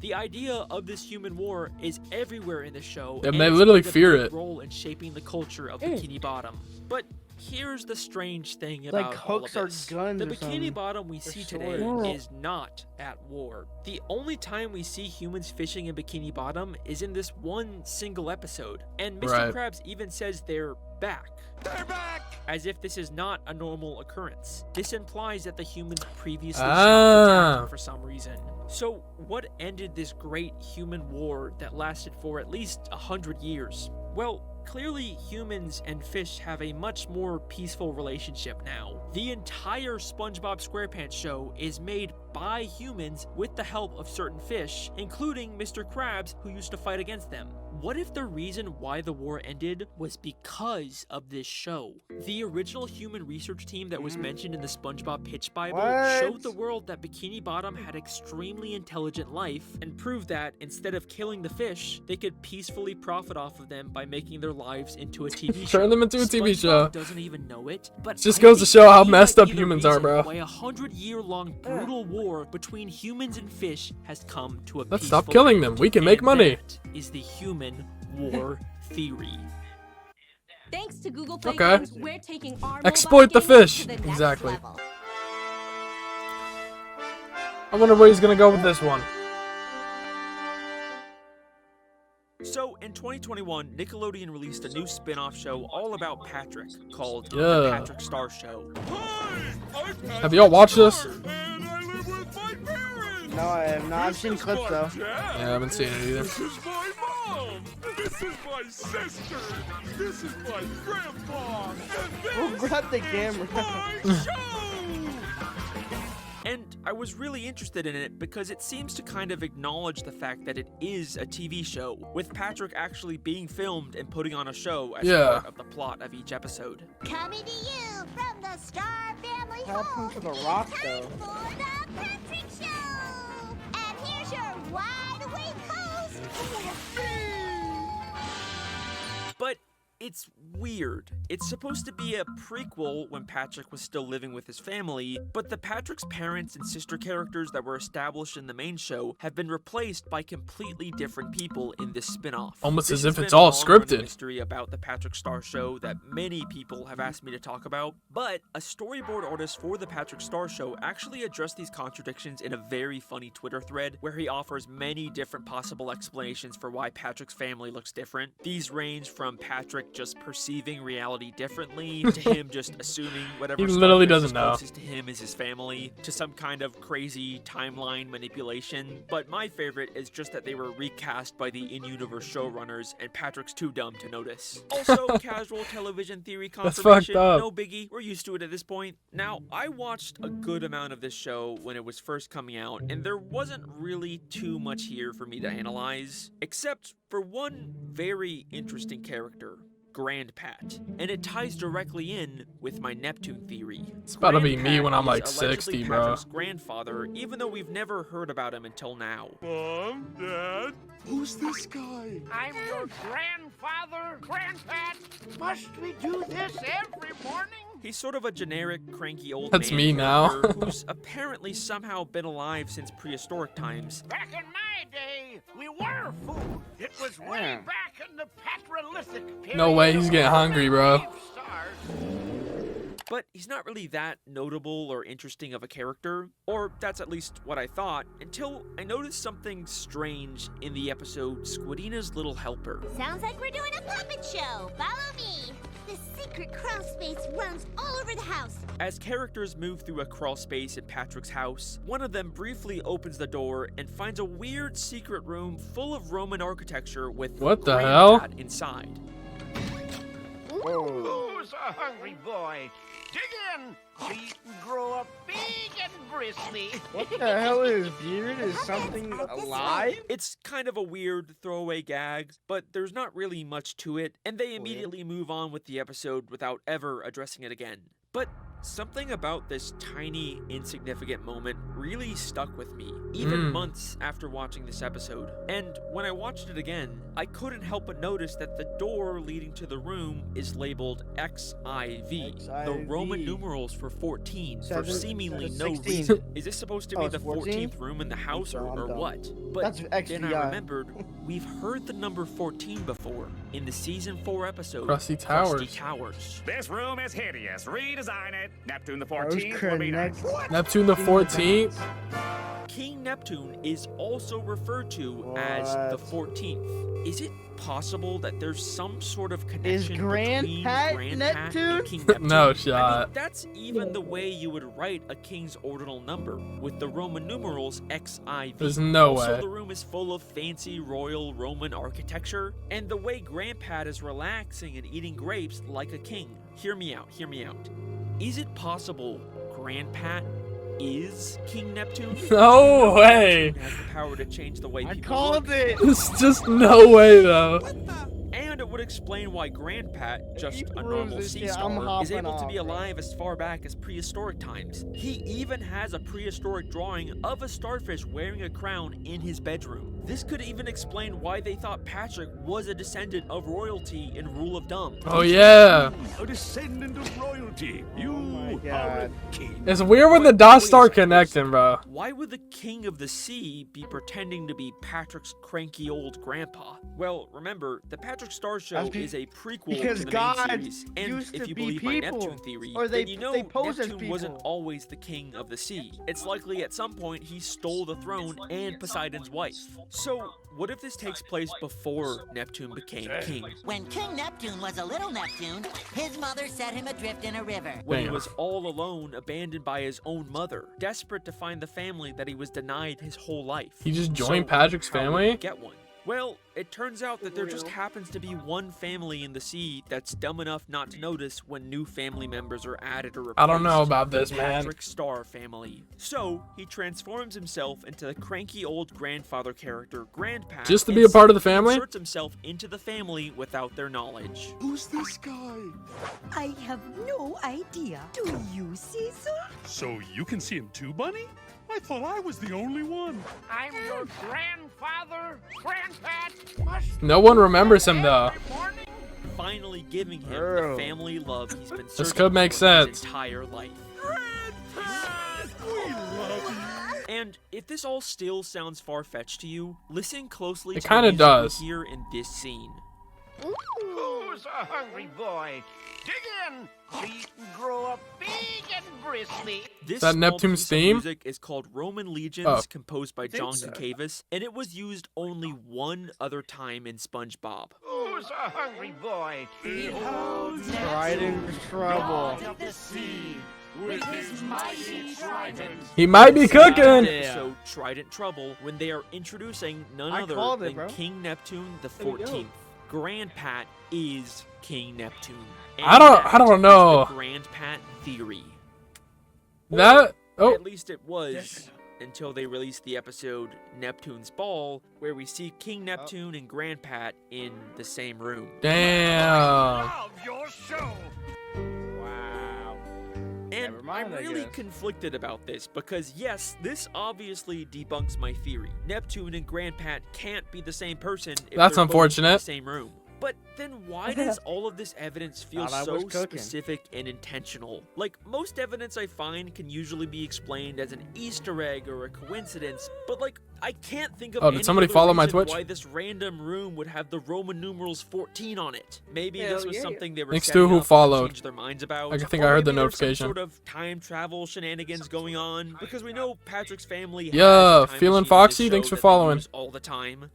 The idea of this human war is everywhere in the show, Yeah, and they it's literally played a fear big it. role in shaping the culture of Bikini Bottom. But here's the strange thing about Like all of hooks or this. guns The or Bikini something. Bottom we Or see today swords. is not at war. The only time we see humans fishing in Bikini Bottom is in this one single episode, and Mr. Right. Krabs even says they're back. They're back! As if this is not a normal occurrence. This implies that the humans previously Ah. stopped attacking for some reason. So, what ended this great human war that lasted for at least 100 years? Well, clearly humans and fish have a much more peaceful relationship now. The entire SpongeBob SquarePants show is made by humans with the help of certain fish, including Mr. Krabs, who used to fight against them. What if the reason why the war ended was because of this show? The original human research team that was mentioned in the SpongeBob Pitch Bible What? showed the world that Bikini Bottom had extremely intelligent life and proved that instead of killing the fish, they could peacefully profit off of them by making their lives into a TV show. Turn them into a TV SpongeBob show. doesn't even know it, but Just I goes to think show how he messed might up be the humans are, reason bro. Why a 100-year-long brutal war between humans and fish has come to a Let's stop peaceful killing end. them. We can make And money. That is the human war theory. Thanks to Google Play Okay. Games, we're taking our Exploit the mobile gaming fish. to the next Exactly. level. I wonder where he's gonna go with this one. So, in 2021, Nickelodeon released a new spin-off show all about Patrick called Yeah. The Patrick Star Show. Have y'all watched this? No, I have not. I've seen clips though. Yeah, I haven't seen it either. This is my mom. This is my sister. This is my grandpa. We'll grab the camera. My show. And I was really interested in it because it seems to kind of acknowledge the fact that it is a TV show, with Patrick actually being filmed and putting on a show as Yeah. part of the plot of each episode. Coming to you from the Star Family What happened home. to the rock Time though? for the Patrick Show. And here's your wide awake host. But it's weird. It's supposed to be a prequel when Patrick was still living with his family, but the Patrick's parents and sister characters that were established in the main show have been replaced by completely different people in this spin-off. Almost This as has if it's been a all long-running scripted. mystery about the Patrick Star Show that many people have asked me to talk about, but a storyboard artist for the Patrick Star Show actually addressed these contradictions in a very funny Twitter thread where he offers many different possible explanations for why Patrick's family looks different. These range from Patrick just perceiving reality differently to him just assuming whatever He stuff literally is doesn't know. closest to him is his family, to some kind of crazy timeline manipulation. But my favorite is just that they were recast by the in-universe showrunners and Patrick's too dumb to notice. Also, casual television theory That's confirmation, fucked up. no biggie, we're used to it at this point. Now, I watched a good amount of this show when it was first coming out, and there wasn't really too much here for me to analyze, except for one very interesting character. GrandPat, and it ties directly in with my Neptune theory. It's about to be me when I'm GrandPat like is allegedly 60, bro. Patrick's grandfather, even though we've never heard about him until now. Mom, Dad, who's this guy? I'm your grandfather, GrandPat. Must we do this every morning? He's sort of a generic, cranky old That's man me now. character who's apparently somehow been alive since prehistoric times. Back in my day, we were food. It was way back in the Petrolithic period. No way, he's getting hungry, bro. But he's not really that notable or interesting of a character, or that's at least what I thought, until I noticed something strange in the episode Squidina's Little Helper. Sounds like we're doing a puppet show. Follow me. The secret crawl space runs all over the house. As characters move through a crawl space in Patrick's house, one of them briefly opens the door and finds a weird secret room full of Roman architecture with What the hell? GrandPat inside. Who's a hungry boy? Dig in so you can grow up big and bristly. What the hell is beard? Is something alive? It's kind of a weird throwaway gag, but there's not really much to it, and they immediately move on with the episode without ever addressing it again. But something about this tiny, insignificant moment really stuck with me, even months after watching this episode. And when I watched it again, I couldn't help but notice that the door leading to the room is labeled XIV, the Roman numerals for 14, for seemingly no reason. Is this supposed to be the 14th room in the house, or what? But then I remembered, we've heard the number 14 before in the Season 4 episode, Krusty Towers. Krusty Towers. This room is hideous. Redesign it. Neptune the 14th will be next. Neptune the 14th? King Neptune is also referred to as the 14th. Is it possible that there's some sort of connection between GrandPat Neptune? and King Neptune? No I shot. mean, that's even the way you would write a king's ordinal number, with the Roman numerals XIV. There's no Also, way. the room is full of fancy royal Roman architecture, and the way GrandPat is relaxing and eating grapes like a king. Hear me out, hear me out. Is it possible GrandPat is King Neptune? No way. Has the power to change the way people Called look. it. There's just no way, though. And it would explain why GrandPat, just a proves normal this sea shit, star, I'm is able to be hopping off, alive as far back as prehistoric times. He even has a prehistoric drawing of a starfish wearing a crown in his bedroom. This could even explain why they thought Patrick was a descendant of royalty in Rule of Dumb. Oh, yeah. A descendant of royalty. You God. are a king. It's weird when the dots start connecting, bro. Why would the King of the Sea be pretending to be Patrick's cranky old grandpa? Well, remember, the Patrick Star Show is a prequel because to the God main series. And used if to you be believe my people. Neptune theory, Or then you know they pose as Neptune wasn't people. always the King of the Sea. It's likely at some point he stole the throne and Poseidon's wife. So, what if this takes place before Neptune became king? When King Neptune was a little Neptune, his mother set him adrift in a river. When he was all alone, abandoned by his own mother, desperate to find the family that he was denied his whole life. He just joined So, Patrick's how did he family? get one? Well, it turns out that there just happens to be one family in the sea that's dumb enough not to notice when new family members are added or replaced. I don't know about The this, man. Patrick Star family. So, he transforms himself into the cranky old grandfather character, GrandPat. Just to and be a part of the family? inserts himself into the family without their knowledge. Who's this guy? I have no idea. Do you, Cecil? So you can see him too, Bunny? I thought I was the only one. I'm your grandfather, GrandPat. Must No one remembers him, though. Finally giving him the family love he's been This searching could make for sense. his entire life. And if this all still sounds far-fetched to you, listen closely It to kinda the music does. you hear in this scene. Who's a hungry boy? Dig in so you can grow up big and bristly. This that small Neptune's piece of theme? music is called Roman Legions, Oh. composed by think John so. Cavis, and it was used only one other time in SpongeBob. Who's a hungry boy? Right in trouble. With his mighty trident. He might be cooking. So Trident Trouble, when they are introducing none I other called it, than bro. King Neptune the There we go. 14th. GrandPat is King Neptune. I don't And know. that is the GrandPat theory. That. Oh. At least it was until they released the episode Neptune's Ball, where we see King Neptune and GrandPat in the same room. Damn. Love your show. Wow. And mind, I'm I really guess. conflicted about this because, yes, this obviously debunks my theory. Neptune and GrandPat can't be the same person if That's they're both in unfortunate. the same room. But then why does all of this evidence feel Thought I so was cooking. specific and intentional? Like, most evidence I find can usually be explained as an Easter egg or a coincidence, but like, I can't think of Oh, did any somebody other follow my reason Twitch? why this random room would have the Roman numerals 14 on it. Maybe Hell this was yeah. something they were Thanks to setting who up to followed. change their minds about. I think or I heard the maybe there's some notification. sort of time travel shenanigans going on, because we know Patrick's family has Yeah, a time feeling machine in this foxy? show Thanks for that they following. use all the time.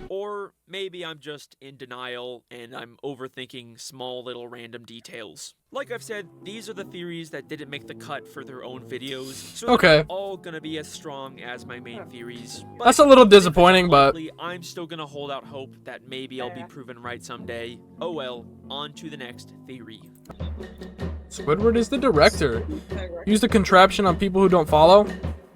Or maybe I'm just in denial and I'm overthinking small little random details. Like I've said, these are the theories that didn't make the cut for their own videos, so Okay. they're not all gonna be as strong as my main theories. But That's a little if it's disappointing, but unlikely, I'm still gonna hold out hope that maybe I'll be proven right someday. Oh well, on to the next theory. Squidward is the director. Use the contraption on people who don't follow.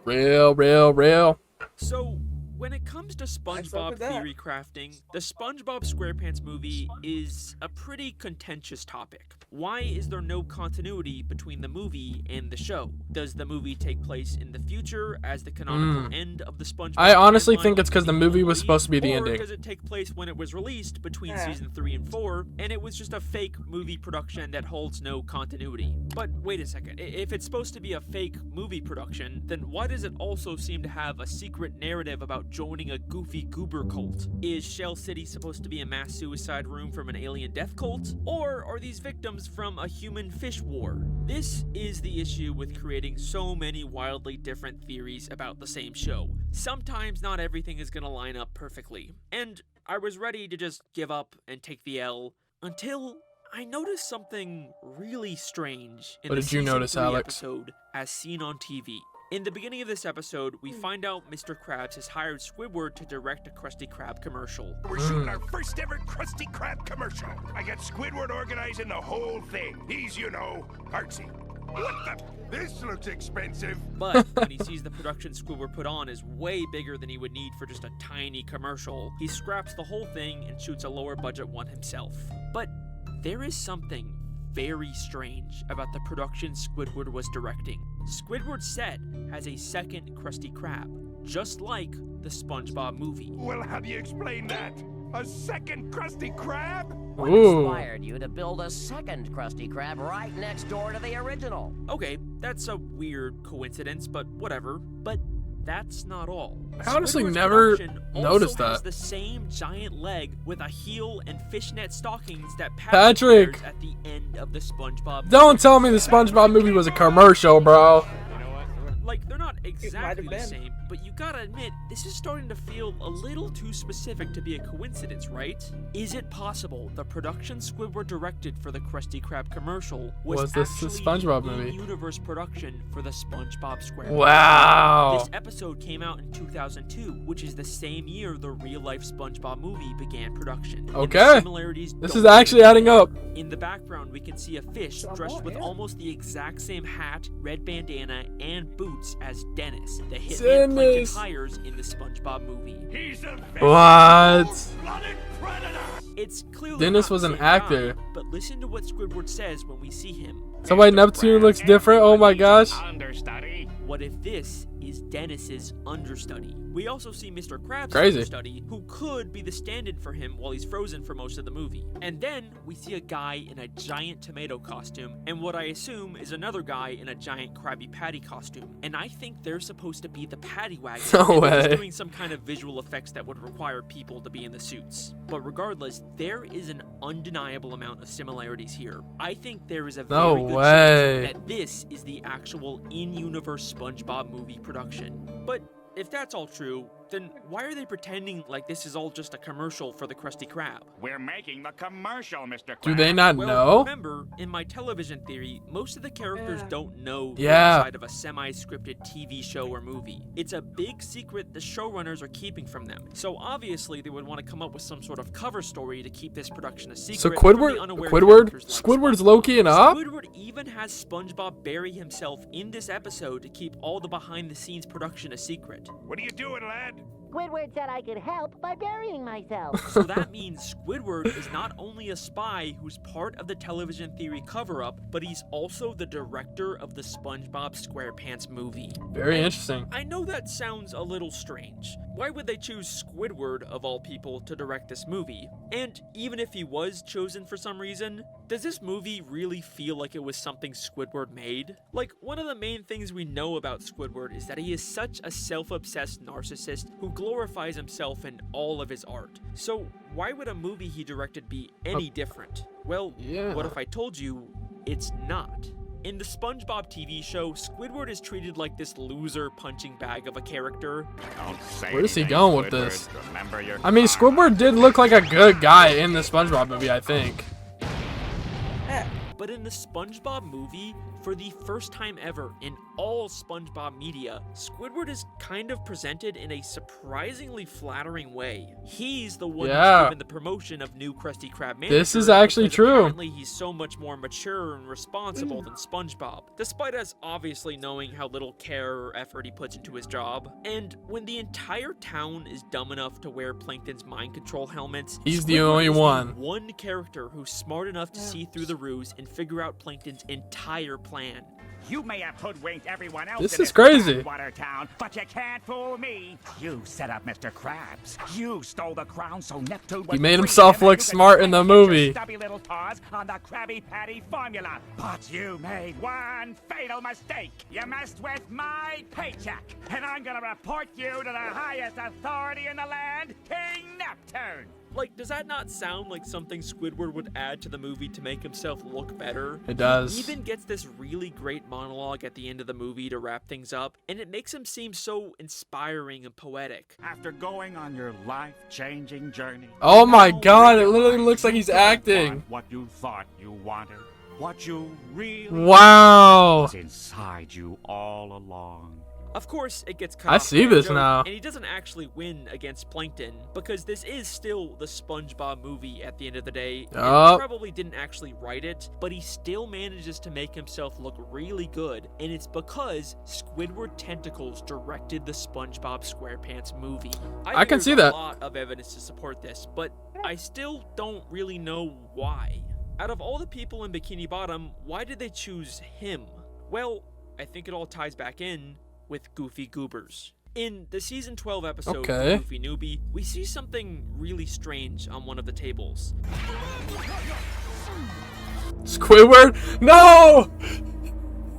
Real. So, when it comes to fuck SpongeBob with that. theory crafting, the SpongeBob SquarePants movie is a pretty contentious topic. Why is there no continuity between the movie and the show? Does the movie take place in the future as the canonical end of the SpongeBob I honestly timeline think it's because the movie was movie, supposed to be the or ending. does it take place when it was released between season 3 and 4, and it was just a fake movie production that holds no continuity? But wait a second, if it's supposed to be a fake movie production, then why does it also seem to have a secret narrative about joining a goofy goober cult? Is Shell City supposed to be a mass suicide room from an alien death cult? Or are these victims from a human fish war? This is the issue with creating so many wildly different theories about the same show. Sometimes not everything is gonna line up perfectly. And I was ready to just give up and take the L until I noticed something really strange in What the did you season notice, 3 Alex? episode As Seen on TV. In the beginning of this episode, we find out Mr. Krabs has hired Squidward to direct a Krusty Krab commercial. We're shooting our first ever Krusty Krab commercial. I got Squidward organizing the whole thing. He's, you know, artsy. What the? This looks expensive. But when he sees the production Squidward put on is way bigger than he would need for just a tiny commercial, he scraps the whole thing and shoots a lower budget one himself. But there is something very strange about the production Squidward was directing. Squidward's set has a second Krusty Krab, just like the SpongeBob movie. Well, how do you explain that? A second Krusty Krab? What Ooh. inspired you to build a second Krusty Krab right next door to the original? Okay, that's a weird coincidence, but whatever. But that's not all. I honestly Squidward's never production noticed also has that. the same giant leg with a heel and fishnet stockings that Patrick. wears at the end of the SpongeBob. Don't tell me the SpongeBob movie was a commercial, bro. Like, they're not exactly the been. same, but you gotta admit, this is starting to feel a little too specific to be a coincidence, right? Is it possible the production Squidward directed for the Krusty Krab commercial was this the actually SpongeBob the movie? in-universe production for the SpongeBob SquarePants? Wow. This episode came out in 2002, which is the same year the real-life SpongeBob movie began production. And the Okay. similarities This don't is actually even adding up. In the background, we can see a fish dressed with almost the exact same hat, red bandana, and boots as Dennis, the hitman Plankton Dennis. hires in the SpongeBob movie. He's a What? blooded predator. It's clearly Dennis not was the an same actor. guy, but listen to what Squidward says when we see him. So why Neptune looks different? Oh my gosh. Understudy. What if this is Dennis's understudy? We also see Mr. Krabs' Crazy. understudy, who could be the stand-in for him while he's frozen for most of the movie. And then we see a guy in a giant tomato costume, and what I assume is another guy in a giant Krabby Patty costume. And I think they're supposed to be the Patty Wagon. No and they're just way. doing some kind of visual effects that would require people to be in the suits. But regardless, there is an undeniable amount of similarities here. I think there is a No very good way. chance that this is the actual in-universe SpongeBob movie production. But if that's all true, Then why are they pretending like this is all just a commercial for the Krusty Krab? We're making the commercial, Mr. Krabs. Do they not Well, know? remember, in my television theory, most of the characters don't know the Yeah. inside of a semi-scripted TV show or movie. It's a big secret the showrunners are keeping from them. So obviously they would want to come up with some sort of cover story to keep this production a secret. So from the unaware characters like Squidward's Loki and up? Squidward even has SpongeBob bury himself in this episode to keep all the behind-the-scenes production a secret. What are you doing, lad? Squidward said I could help by burying myself. So that means Squidward is not only a spy who's part of the television theory cover-up, but he's also the director of the SpongeBob SquarePants movie. Very interesting. I know that sounds a little strange. Why would they choose Squidward, of all people, to direct this movie? And even if he was chosen for some reason, does this movie really feel like it was something Squidward made? Like, one of the main things we know about Squidward is that he is such a self-obsessed narcissist who glorifies himself in all of his art. So why would a movie he directed be any different? Well, what if I told you it's not? In the SpongeBob TV show, Squidward is treated like this loser punching bag of a character. Where is he going with this? I mean, Squidward did look like a good guy in the SpongeBob movie, I think. But in the SpongeBob movie, for the first time ever in all SpongeBob media, Squidward is kind of presented in a surprisingly flattering way. He's the one who's given the promotion of new Krusty Krab manager. This is actually true. Apparently, he's so much more mature and responsible than SpongeBob, despite us obviously knowing how little care or effort he puts into his job. And when the entire town is dumb enough to wear Plankton's mind control helmets, he's Squidward the only is one. The one character who's smart enough to see through the ruse and figure out Plankton's entire plan. You may have hoodwinked everyone else This in is crazy. Water town, but you can't fool me. You set up Mr. Krabs. You stole the crown so Neptune would He made free himself him and look you could smart in the crank your movie. Stubby little paws on the Krabby Patty formula. But you made one fatal mistake. You messed with my paycheck, and I'm gonna report you to the highest authority in the land, King Neptune. Like, does that not sound like something Squidward would add to the movie to make himself look better? It does. He even gets this really great monologue at the end of the movie to wrap things up, and it makes him seem so inspiring and poetic. After going on your life-changing journey. Oh my god, it literally looks like he's acting. What you thought you wanted. What you really Wow. was inside you all along. Of course, it gets cut I off see by a this joke, now. and he doesn't actually win against Plankton, because this is still the SpongeBob movie at the end of the day. And he probably didn't actually write it, but he still manages to make himself look really good, and it's because Squidward Tentacles directed the SpongeBob SquarePants movie. I can see There's that. a lot of evidence to support this, but I still don't really know why. Out of all the people in Bikini Bottom, why did they choose him? Well, I think it all ties back in with Goofy Goobers. In the season 12 episode, Goofy Newbie, we see something really strange on one of the tables. Squidward? No!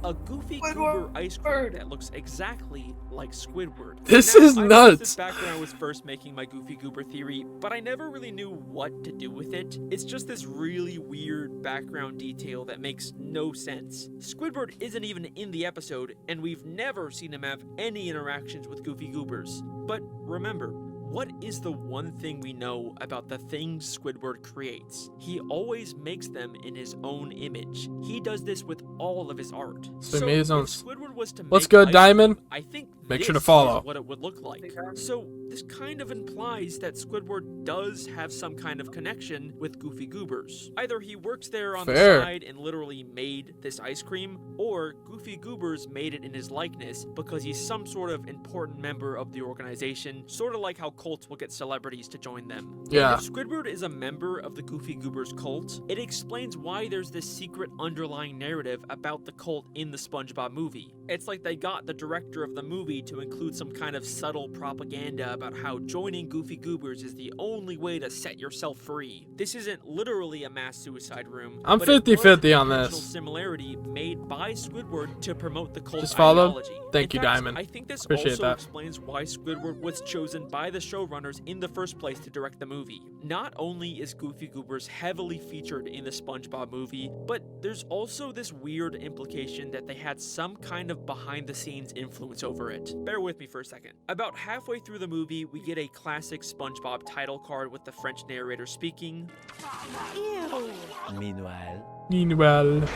A Goofy Goober ice cream that looks exactly like Squidward. This Now, is I nuts. noticed this back when I was first making my Goofy Goober theory, but I never really knew what to do with it. It's just this really weird background detail that makes no sense. Squidward isn't even in the episode, and we've never seen him have any interactions with Goofy Goobers. But remember, what is the one thing we know about the things Squidward creates? He always makes them in his own image. He does this with all of his art. So he made his own. if Squidward was to What's make good, ice Diamond? cream, I think Make sure to this follow. is what it would look like. So this kind of implies that Squidward does have some kind of connection with Goofy Goobers. Either he works there on the side and literally made this ice cream, or Goofy Goobers made it in his likeness because he's some sort of important member of the organization, sort of like how cults will get celebrities to join them. Yeah. And if Squidward is a member of the Goofy Goobers cult, it explains why there's this secret underlying narrative about the cult in the SpongeBob movie. It's like they got the director of the movie to include some kind of subtle propaganda about how joining Goofy Goobers is the only way to set yourself free. This isn't literally a mass suicide room. I'm but it was 50-50 on an this. intentional similarity made by Squidward to promote the cult Just follow. ideology. Thank you, In fact, Diamond. I think this Appreciate also that. explains why Squidward was chosen by the showrunners in the first place to direct the movie. Not only is Goofy Goobers heavily featured in the SpongeBob movie, but there's also this weird implication that they had some kind of behind-the-scenes influence over it. but bear with me for a second. About halfway through the movie, we get a classic SpongeBob title card with the French narrator speaking. Ew. Meanwhile.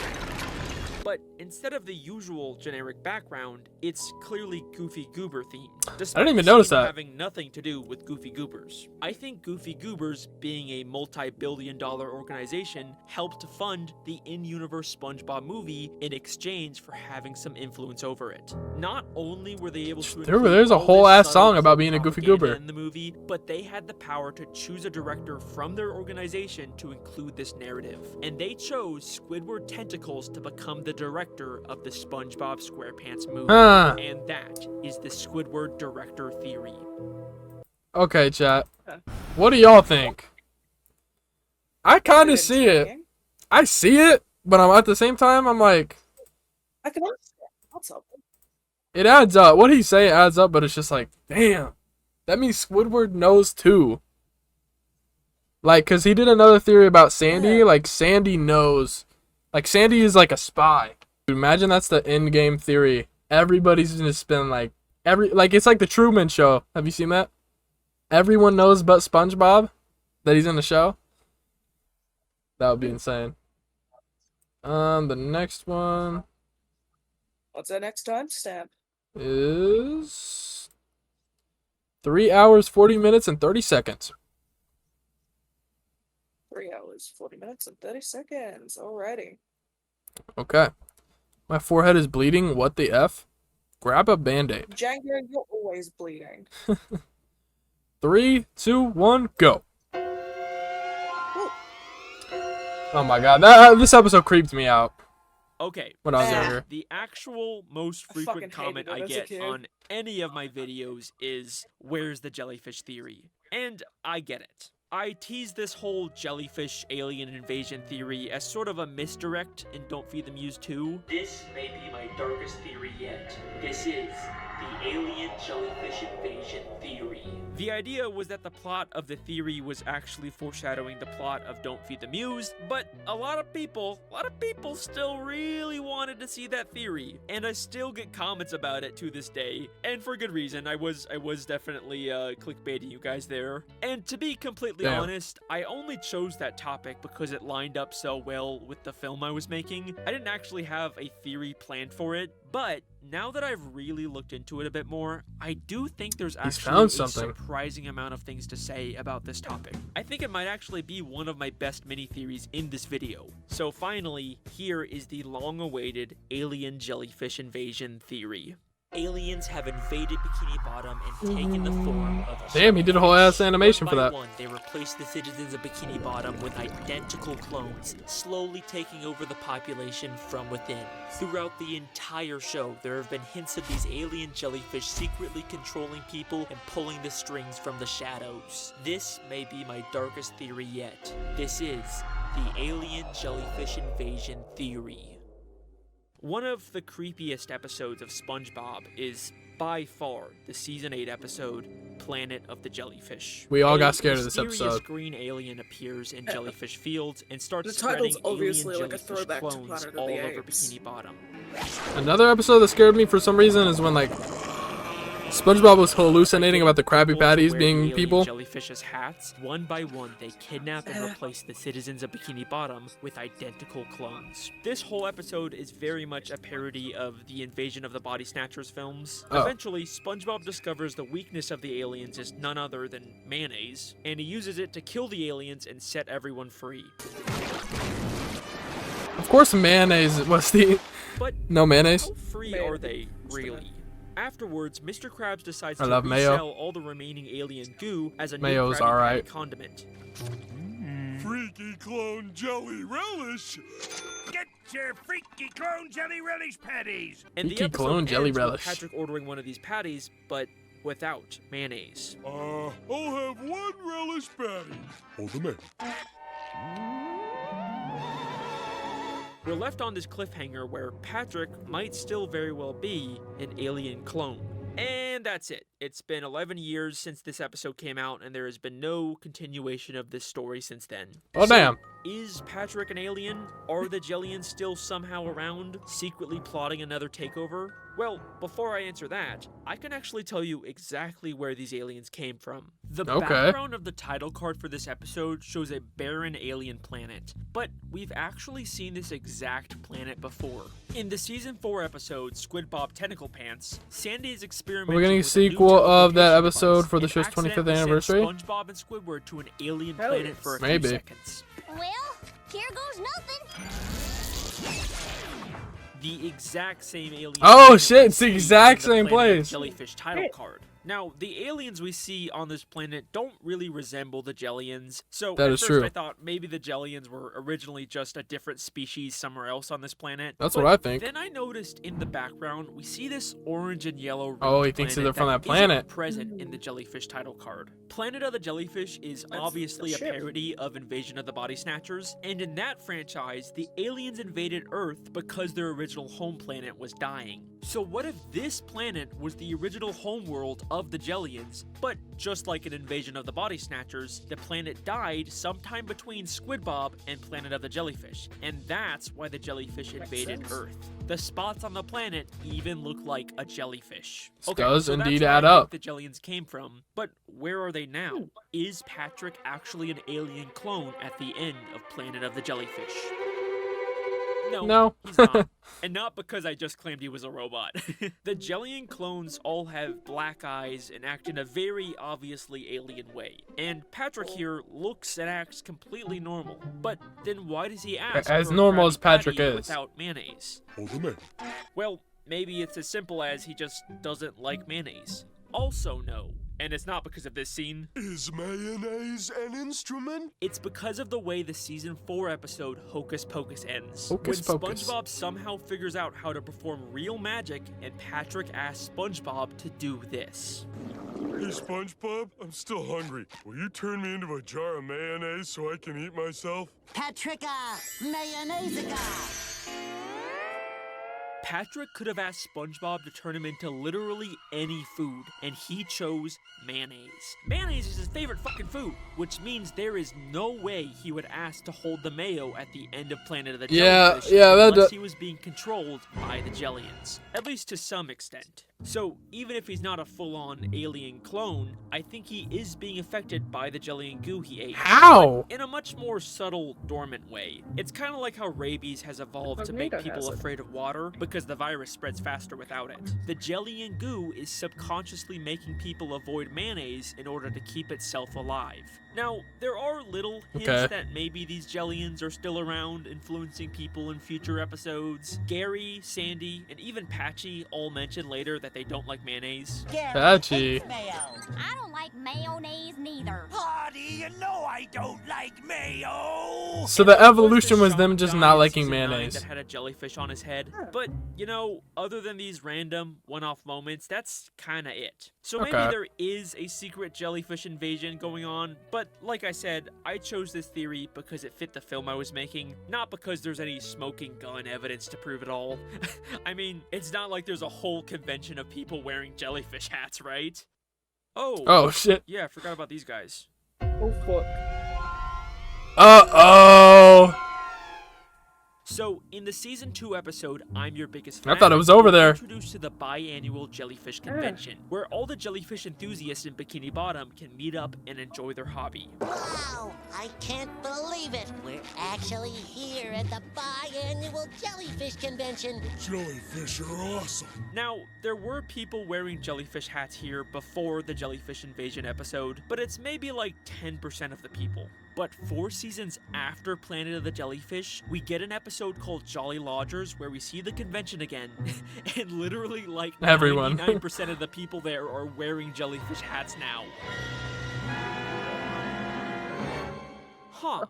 But instead of the usual generic background, it's clearly Goofy Goober themed. I didn't even notice that. Having nothing to do with Goofy Goobers. I think Goofy Goobers, being a multi-billion-dollar organization, helped fund the in-universe SpongeBob movie in exchange for having some influence over it. Not only were they able to there's a whole ass song about being a Goofy Goober in the movie, but they had the power to choose a director from their organization to include this narrative. And they chose Squidward Tentacles to become the director of the SpongeBob SquarePants movie. And that is the Squidward director theory. Okay, chat. What do y'all think? I kind of see it. I see it, but I'm at the same time, I'm like, I can understand. That's something. it adds up. What he say adds up, but it's just like, damn. That means Squidward knows too. Like, cause he did another theory about Sandy. Like, Sandy knows. Like, Sandy is like a spy. Imagine that's the in-game theory. Everybody's just been like, it's like the Truman Show. Have you seen that? Everyone knows but SpongeBob that he's in the show. That would be insane. The next one. What's the next timestamp? Is 3 hours, 40 minutes, and 30 seconds. 3 hours, 40 minutes, and 30 seconds. Alrighty. Okay. My forehead is bleeding. What the F? Grab a band-aid. Django, you're always bleeding. 3, 2, 1, go. Oh my god, this episode creeped me out. Okay, when I was younger. The actual most frequent comment I get on any of my videos is, where's the jellyfish theory? And I get it. I tease this whole jellyfish alien invasion theory as sort of a misdirect in Don't Feed the Muse 2. This may be my darkest theory yet. This is the alien jellyfish invasion theory. The idea was that the plot of the theory was actually foreshadowing the plot of Don't Feed the Muse, but a lot of people still really wanted to see that theory, and I still get comments about it to this day, and for good reason. I was definitely clickbaiting you guys there. And to be completely honest, I only chose that topic because it lined up so well with the film I was making. I didn't actually have a theory planned for it, but now that I've really looked into it a bit more, I do think there's actually a surprising amount of things to say about this topic. I think it might actually be one of my best mini-theories in this video. So finally, here is the long-awaited alien jellyfish invasion theory. Aliens have invaded Bikini Bottom and taken the form of... Damn, he did a whole ass animation for that. One, they replaced the citizens of Bikini Bottom with identical clones, slowly taking over the population from within. Throughout the entire show, there have been hints of these alien jellyfish secretly controlling people and pulling the strings from the shadows. This may be my darkest theory yet. This is the alien jellyfish invasion theory. One of the creepiest episodes of SpongeBob is, by far, the Season 8 episode, Planet of the Jellyfish. We all got scared of this episode. A mysterious green alien appears in jellyfish fields and starts spreading alien jellyfish clones all over Bikini Bottom. Another episode that scared me for some reason is when, like, SpongeBob was hallucinating about the Krabby Patties being people. Jellyfish's hats. One by one, they kidnap and replace the citizens of Bikini Bottom with identical clones. This whole episode is very much a parody of the Invasion of the Body Snatchers films. Eventually, SpongeBob discovers the weakness of the aliens is none other than mayonnaise, and he uses it to kill the aliens and set everyone free. Of course, mayonnaise was the... But no mayonnaise? How free are they, really? Afterwards, Mr. Krabs decides to resell all the remaining alien goo as a Mayo's new Krabby Patty right. condiment. Freaky clone jelly relish. Get your freaky clone jelly relish patties. And the freaky clone jelly relish. Patrick ordering one of these patties, but without mayonnaise. I'll have one relish patty. Hold the man. We're left on this cliffhanger where Patrick might still very well be an alien clone. And And that's it. It's been 11 years since this episode came out, and there has been no continuation of this story since then. Oh, damn. Is Patrick an alien? Are the Jellians still somehow around, secretly plotting another takeover? Well, before I answer that, I can actually tell you exactly where these aliens came from. The background of the title card for this episode shows a barren alien planet, but we've actually seen this exact planet before. In the Season 4 episode, SquidBob Tentacle Pants, Sandy is experimenting We're getting a with sequel of that teleportation episode device for the and show's 25th accidentally anniversary? sends SpongeBob and Squidward to an alien planet for a few Maybe. seconds. Well, here goes nothing. The exact same alien. Oh shit, it's the exact same place. Jellyfish title card. Now, the aliens we see on this planet don't really resemble the Jellians, so That at is first true. I thought maybe the Jellians were originally just a different species somewhere else on this planet. That's But what I think. Then I noticed in the background we see this orange and yellow. Oh, he ringed thinks planet they're from that isn't planet. present in the Jellyfish title card. Planet of the Jellyfish is obviously the a ship. parody of Invasion of the Body Snatchers, and in that franchise, the aliens invaded Earth because their original home planet was dying. So what if this planet was the original homeworld of the Jellians, but just like an Invasion of the Body Snatchers, the planet died sometime between SquidBob and Planet of the Jellyfish, and that's why the jellyfish invaded sense. Earth. The spots on the planet even look like a jellyfish. This does so indeed that's where add I up. think the Jellians came from, but where are they now? Is Patrick actually an alien clone at the end of Planet of the Jellyfish? No. He's not. And not because I just claimed he was a robot. The Jellian clones all have black eyes and act in a very obviously alien way. And Patrick here looks and acts completely normal. But then why does he ask As for a normal Krabby as Patrick Patty is. without mayonnaise? Hold a minute. Well, maybe it's as simple as he just doesn't like mayonnaise. Also no. And it's not because of this scene. Is mayonnaise an instrument? It's because of the way the Season 4 episode Hocus Pocus ends. Hocus when Pocus. SpongeBob somehow figures out how to perform real magic, and Patrick asks SpongeBob to do this. Hey, SpongeBob, I'm still hungry. Will you turn me into a jar of mayonnaise so I can eat myself? Patricka, mayonnaise-a. Patrick could have asked SpongeBob to turn him into literally any food, and he chose mayonnaise. Mayonnaise is his favorite fucking food, which means there is no way he would ask to hold the mayo at the end of Planet of the Jellyfish unless he was being controlled by the Jellians, at least to some extent. So even if he's not a full-on alien clone, I think he is being affected by the Jellian goo he ate. How? But in a much more subtle, dormant way. It's kind of like how rabies has evolved to make Magneto people has it. afraid of water because the virus spreads faster without it. The Jellian goo is subconsciously making people avoid mayonnaise in order to keep itself alive. Now, there are little hints that maybe these Jellians are still around, influencing people in future episodes. Gary, Sandy, and even Patchy all mention later that they don't like mayonnaise. Patchy. I don't like mayonnaise neither. Party, you know I don't like mayo. So the evolution was them just not liking Season 9 mayonnaise. that had a jellyfish on his head. But, you know, other than these random one-off moments, that's kinda it. So maybe Okay. there is a secret jellyfish invasion going on, but like I said, I chose this theory because it fit the film I was making, not because there's any smoking gun evidence to prove it all. I mean, it's not like there's a whole convention of people wearing jellyfish hats, right? Oh, shit. Yeah, I forgot about these guys. Oh fuck. Uh-oh. So, in the Season 2 episode, I'm Your Biggest I Fan, thought it was over we're there. introduced to the biannual Jellyfish Convention, where all the jellyfish enthusiasts in Bikini Bottom can meet up and enjoy their hobby. Wow, I can't believe it. We're actually here at the biannual Jellyfish Convention. Jellyfish are awesome. Now, there were people wearing jellyfish hats here before the Jellyfish Invasion episode, but it's maybe like 10% of the people. But 4 seasons after Planet of the Jellyfish, we get an episode called Jolly Lodgers where we see the convention again, and literally like Everyone. 99% of the people there are wearing jellyfish hats now. Huh.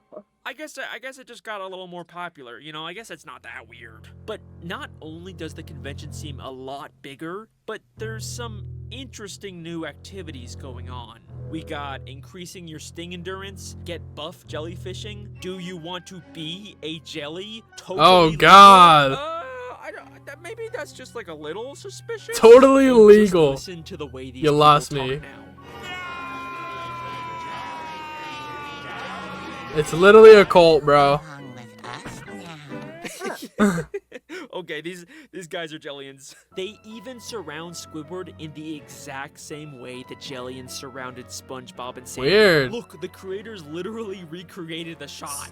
I guess it just got a little more popular, you know, I guess it's not that weird. But not only does the convention seem a lot bigger, but there's some interesting new activities going on. We got increasing your sting endurance, get buff jellyfishing, do you want to be a jelly? Totally Oh, legal. God. maybe that's just like a little suspicious. Totally illegal. Listen to the way these You lost people me. talk now. It's literally a cult, bro. Okay, these guys are Jellians. They even surround Squidward in the exact same way the Jellians surrounded SpongeBob and Sandy. Weird. Look, the creators literally recreated the shot.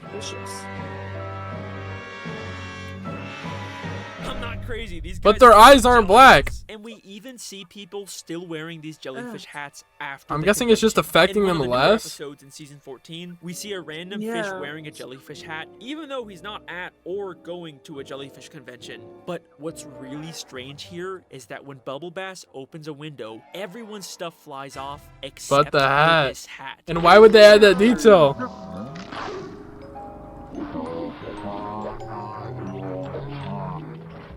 I'm not crazy. These guys But their eyes aren't black. And we even see people still wearing these jellyfish hats after. I'm guessing it's just affecting them less. Episodes in season 14, we see a random fish wearing a jellyfish hat, even though he's not at or going to a jellyfish convention. But what's really strange here is that when Bubble Bass opens a window, everyone's stuff flies off except But the hat. this hat. And why would they add that detail?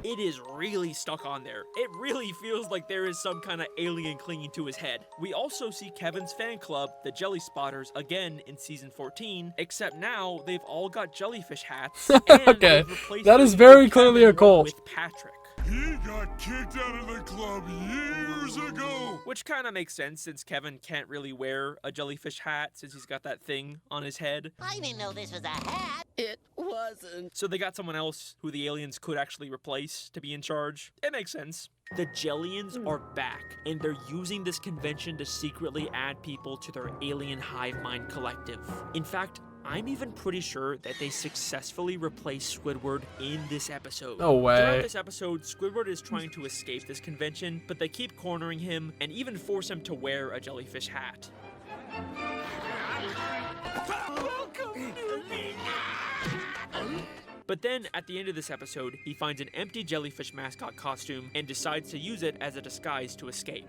It is really stuck on there. It really feels like there is some kind of alien clinging to his head. We also see Kevin's fan club, the Jelly Spotters, again in season 14, except now they've all got jellyfish hats. And Okay, they've replaced that their is very Kevin clearly a cult. with Patrick. He got kicked out of the club years ago. Which kind of makes sense since Kevin can't really wear a jellyfish hat since he's got that thing on his head. I didn't know this was a hat. It wasn't. So they got someone else who the aliens could actually replace to be in charge. It makes sense. The Jellians are back, and they're using this convention to secretly add people to their alien hive mind collective. In fact, I'm even pretty sure that they successfully replaced Squidward in this episode. No way. Throughout this episode, Squidward is trying to escape this convention, but they keep cornering him and even force him to wear a jellyfish hat. But then, at the end of this episode, he finds an empty jellyfish mascot costume and decides to use it as a disguise to escape.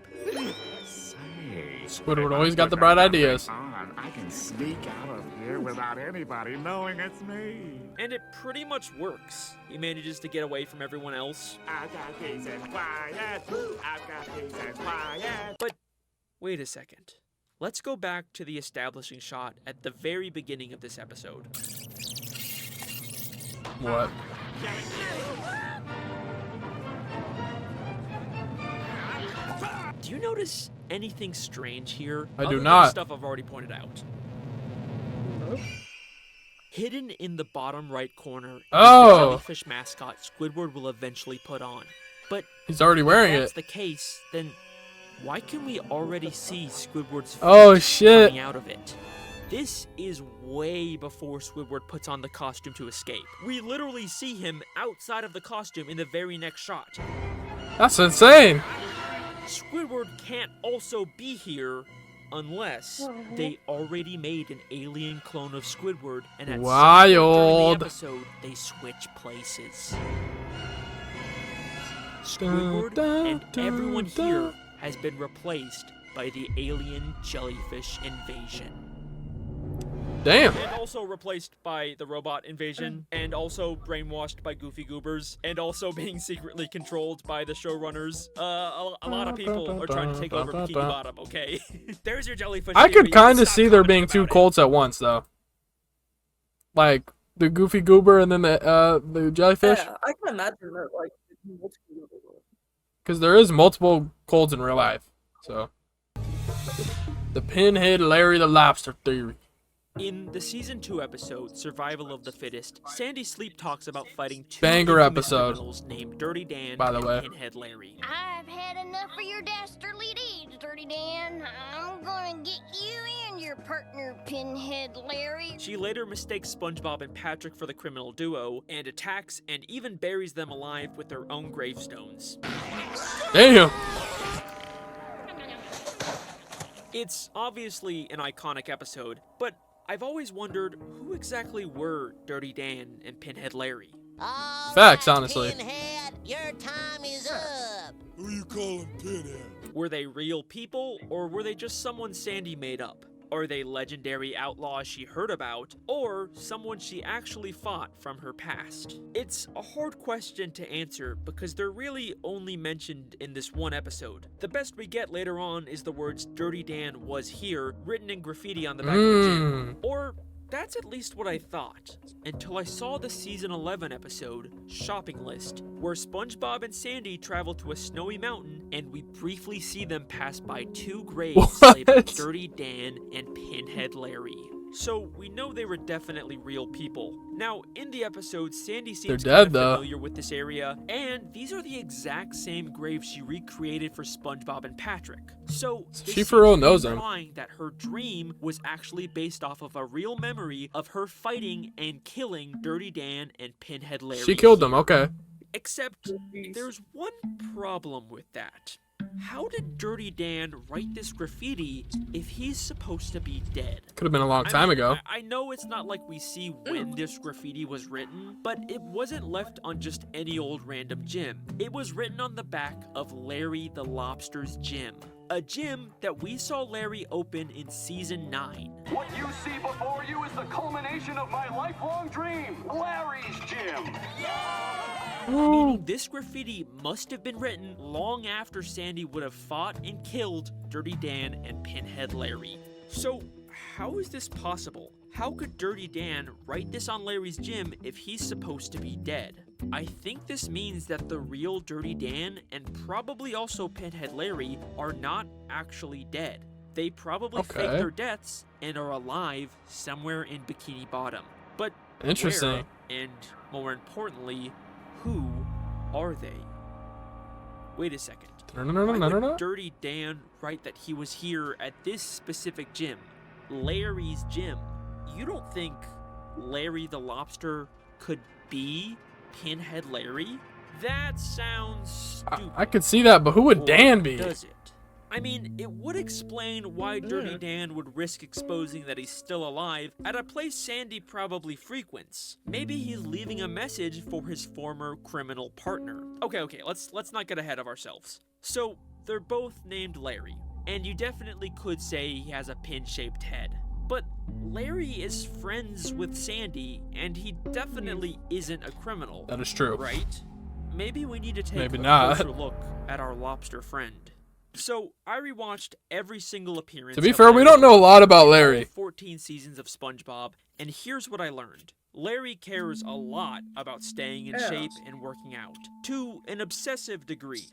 Squidward always got the bright ideas. I can sneak out of here without anybody knowing it's me. And it pretty much works. He manages to get away from everyone else. I've got peace and quiet. I've got peace and quiet. But wait a second. Let's go back to the establishing shot at the very beginning of this episode. What? Do you notice anything strange here? I do other than not. the stuff I've already pointed out. Hidden in the bottom right corner is the jellyfish mascot Squidward will eventually put on. But he's already wearing if that's it. the case, then why can we already see Squidward's feet shit. coming out of it? This is way before Squidward puts on the costume to escape. We literally see him outside of the costume in the very next shot. That's insane. Squidward can't also be here unless they already made an alien clone of Squidward, and at some point during the episode, they switch places. Squidward and everyone here has been replaced by the alien jellyfish invasion. Damn. And also replaced by the robot invasion, and also brainwashed by Goofy Goobers, and also being secretly controlled by the showrunners. A lot of people are trying to take over Bikini Bottom, okay? There's your jellyfish. I could kind of Stop see there commenting being about two it. cults at once, though. Like the Goofy Goober and then the jellyfish. Yeah, I can imagine that, like, multiple. Because there is multiple cults in real life. So the Pinhead Larry the Lobster theory. In the season 2 episode, Survival of the Fittest, Sandy Sleep talks about fighting two Banger infamous episode. criminals named Dirty Dan By the and way. Pinhead Larry. I've had enough of your dastardly deeds, Dirty Dan. I'm gonna get you and your partner, Pinhead Larry. She later mistakes SpongeBob and Patrick for the criminal duo, and attacks and even buries them alive with their own gravestones. Damn. It's obviously an iconic episode, but I've always wondered who exactly were Dirty Dan and Pinhead Larry. Facts, honestly. Pinhead, your time is up. Who you calling Pinhead? Were they real people, or were they just someone Sandy made up? Are they legendary outlaws she heard about, or someone she actually fought from her past? It's a hard question to answer because they're really only mentioned in this one episode. The best we get later on is the words "Dirty Dan was here" written in graffiti on the back of the gym. Or that's at least what I thought, until I saw the season 11 episode, Shopping List, where SpongeBob and Sandy travel to a snowy mountain and we briefly see them pass by 2 graves labeled Dirty Dan and Pinhead Larry. So we know they were definitely real people. Now, in the episode, Sandy seems kind of familiar with this area, and these are the exact same graves she recreated for SpongeBob and Patrick. So she for real knows them. Implying that her dream was actually based off of a real memory of her fighting and killing Dirty Dan and Pinhead Larry. She killed them, okay. Except there's one problem with that. How did Dirty Dan write this graffiti if he's supposed to be dead? Could have been a long time ago. I know it's not like we see when this graffiti was written, but it wasn't left on just any old random gym. It was written on the back of Larry the Lobster's gym. A gym that we saw Larry open in season 9. What you see before you is the culmination of my lifelong dream, Larry's gym. Meaning this graffiti must have been written long after Sandy would have fought and killed Dirty Dan and Pinhead Larry. So how is this possible? How could Dirty Dan write this on Larry's gym if he's supposed to be dead? I think this means that the real Dirty Dan and probably also Pinhead Larry are not actually dead. They probably fake their deaths and are alive somewhere in Bikini Bottom. But interesting. Where, and more importantly, who are they? Wait a second. Why would Dirty Dan write that he was here at this specific gym? Larry's gym. You don't think Larry the Lobster could be Pinhead Larry? That sounds stupid. I could see that, but who would Dan be? Does it? I mean, it would explain why Dirty Dan would risk exposing that he's still alive at a place Sandy probably frequents. Maybe he's leaving a message for his former criminal partner. Okay, let's not get ahead of ourselves. So, they're both named Larry, and you definitely could say he has a pin-shaped head. But Larry is friends with Sandy, and he definitely isn't a criminal. That is true. Right? Maybe we need to take a not. closer look at our lobster friend. So, I rewatched every single appearance. To be fair, we don't know a lot about Larry. 14 seasons of SpongeBob, and here's what I learned. Larry cares a lot about staying in shape and working out, to an obsessive degree.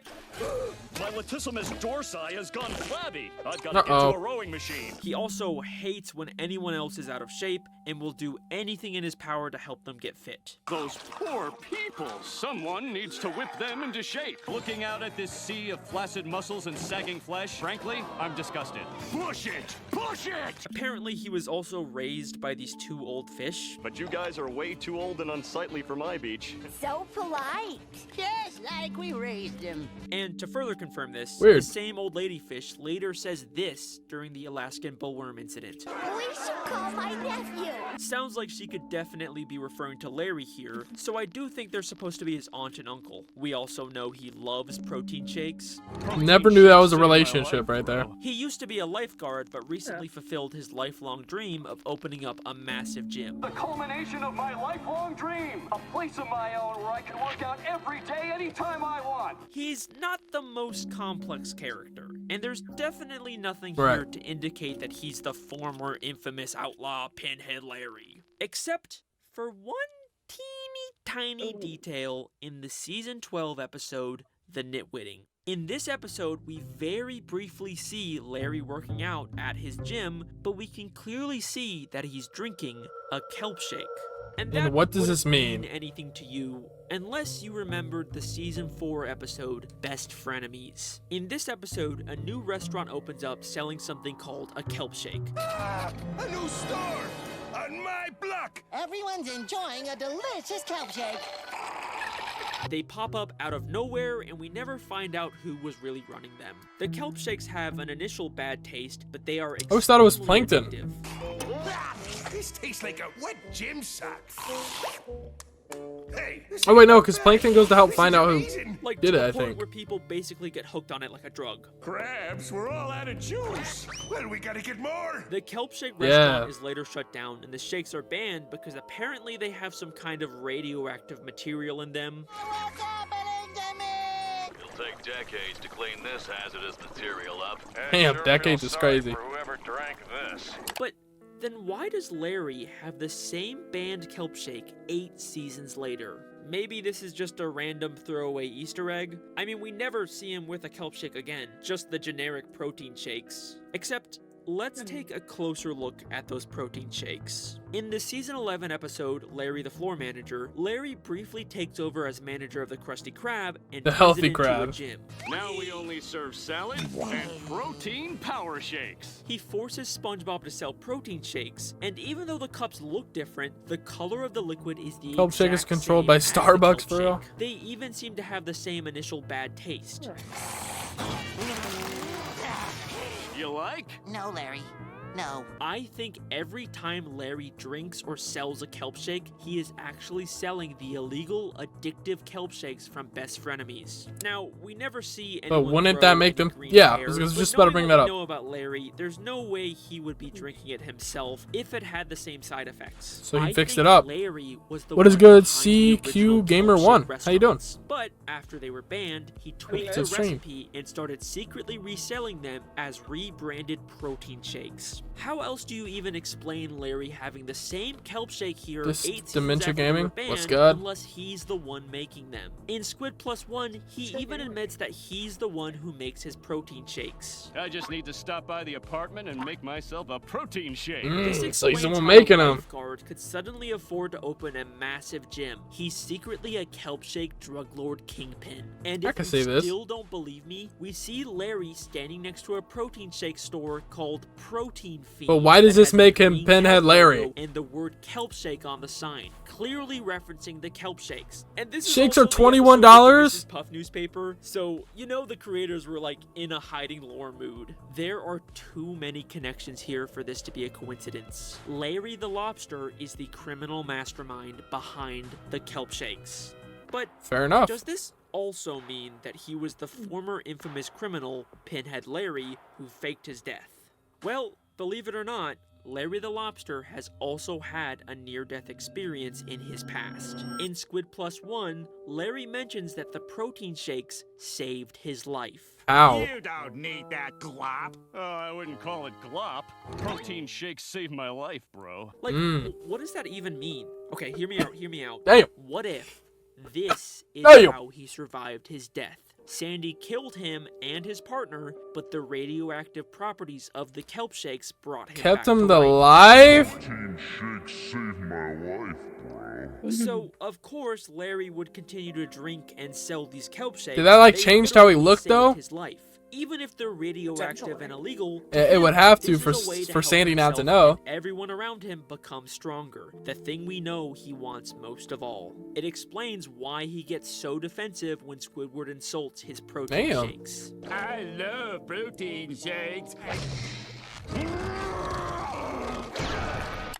My latissimus dorsi has gone flabby. I've got to get to a rowing machine. He also hates when anyone else is out of shape and will do anything in his power to help them get fit. Those poor people. Someone needs to whip them into shape. Looking out at this sea of flaccid muscles and sagging flesh, frankly, I'm disgusted. Push it! Push it! Apparently, he was also raised by these 2 old fish. But you guys are way too old and unsightly for my beach. So polite. Just like we raised him. And to further confirm this, Weird. the same old lady fish later says this during the Alaskan bullworm incident. We should call my nephew. Sounds like she could definitely be referring to Larry here, so I do think they're supposed to be his aunt and uncle. We also know he loves protein shakes. Never knew that was a relationship right there. He used to be a lifeguard, but recently fulfilled his lifelong dream of opening up a massive gym. The culmination of my lifelong dream. A place of my own where I can work out every day, anytime I want. He's not the most complex character, and there's definitely nothing here to indicate that he's the former infamous outlaw Pinhead Larry. Except for one teeny tiny detail in the season 12 episode, The Nitwitting. In this episode, we very briefly see Larry working out at his gym, but we can clearly see that he's drinking a kelp shake. And what does this mean? Anything to you, unless you remembered the season 4 episode, Best Frenemies. In this episode, a new restaurant opens up selling something called a kelp shake. A new store on my block. Everyone's enjoying a delicious kelp shake. They pop up out of nowhere, and we never find out who was really running them. The kelp shakes have an initial bad taste, but they are I always thought it was plankton. This tastes like a wet gym sock. Hey, oh wait, no, because plankton goes to help find out who did it, I think. Where people basically get hooked on it like a drug. Crabs, we're all out of juice. Well, we gotta get more. The kelp shake restaurant is later shut down, and the shakes are banned because apparently they have some kind of radioactive material in them. What's happening to me? It'll take decades to clean this hazardous material up. Damn, decades is crazy. For whoever drank this. But then why does Larry have the same banned kelp shake 8 seasons later? Maybe this is just a random throwaway Easter egg? I mean, we never see him with a kelp shake again, just the generic protein shakes. Except, let's take a closer look at those protein shakes. In the season 11 episode, Larry the Floor Manager, Larry briefly takes over as manager of the Krusty Krab and The turns healthy it into a crab. gym. Now we only serve salad and protein power shakes. He forces SpongeBob to sell protein shakes, and even though the cups look different, the color of the liquid is the Kelp shake is exact controlled same by as the Starbucks kelp for real. shake. They even seem to have the same initial bad taste. You like? No, Larry. No. I think every time Larry drinks or sells a kelp shake, he is actually selling the illegal, addictive kelp shakes from Best Frenemies. Now, we never see But anyone wouldn't grow that make any them? green Yeah, hair, I was but just about to knowing bring what that we up. know about Larry, there's no way he would be drinking it himself if it had the same side effects. So he I fixed think it up. Larry was the What is one good? behind the original CQ Gamer kelp shake 1. How you doing? restaurants. But after they were banned, he tweaked It's the a stream. recipe and started secretly reselling them as rebranded protein shakes. How else do you even explain Larry having the same kelp shake here This 8 seasons Dementia after they were Gaming? banned, What's good? unless he's the one making them? In Squid Plus One, he even admits that he's the one who makes his protein shakes. I just need to stop by the apartment and make myself a protein shake. This so he's the explains one how making a 'em. lifeguard could suddenly afford to open a massive gym. He's secretly a kelp shake drug lord kingpin. And I if can you see this. still don't believe me, we see Larry standing next to a protein shake store called Protein Feed. But why does that this has make the him green Pinhead kelp Larry? logo and the word kelp shake on the sign, clearly referencing the kelp shakes. And this Shakes is are also the episode $21? of the Mrs. Puff newspaper, so you know the creators were like in a hiding lore mood. There are too many connections here for this to be a coincidence. Larry the Lobster is the criminal mastermind behind the kelp shakes. But Fair enough. does this also mean that he was the former infamous criminal, Pinhead Larry, who faked his death? Well, believe it or not, Larry the Lobster has also had a near-death experience in his past. In Squid Plus One, Larry mentions that the protein shakes saved his life. Ow. You don't need that glop. Oh, I wouldn't call it glop. Protein shakes saved my life, bro. Like, what does that even mean? Okay, hear me out, hear me out. Damn. What if this is Damn. how he survived his death? Sandy killed him and his partner, but the radioactive properties of the kelp shakes brought him Kept back him to to life. life? Protein shakes saved my life, bro. So, of course, Larry would continue to drink and sell these kelp shakes. Did that, like, They change how he literally looked, saved though? His life. Even if they're radioactive and illegal, It would have to this for is a way to for help Sandy not to himself know. and everyone around him become stronger. The thing we know he wants most of all. It explains why he gets so defensive when Squidward insults his protein Damn. shakes. I love protein shakes.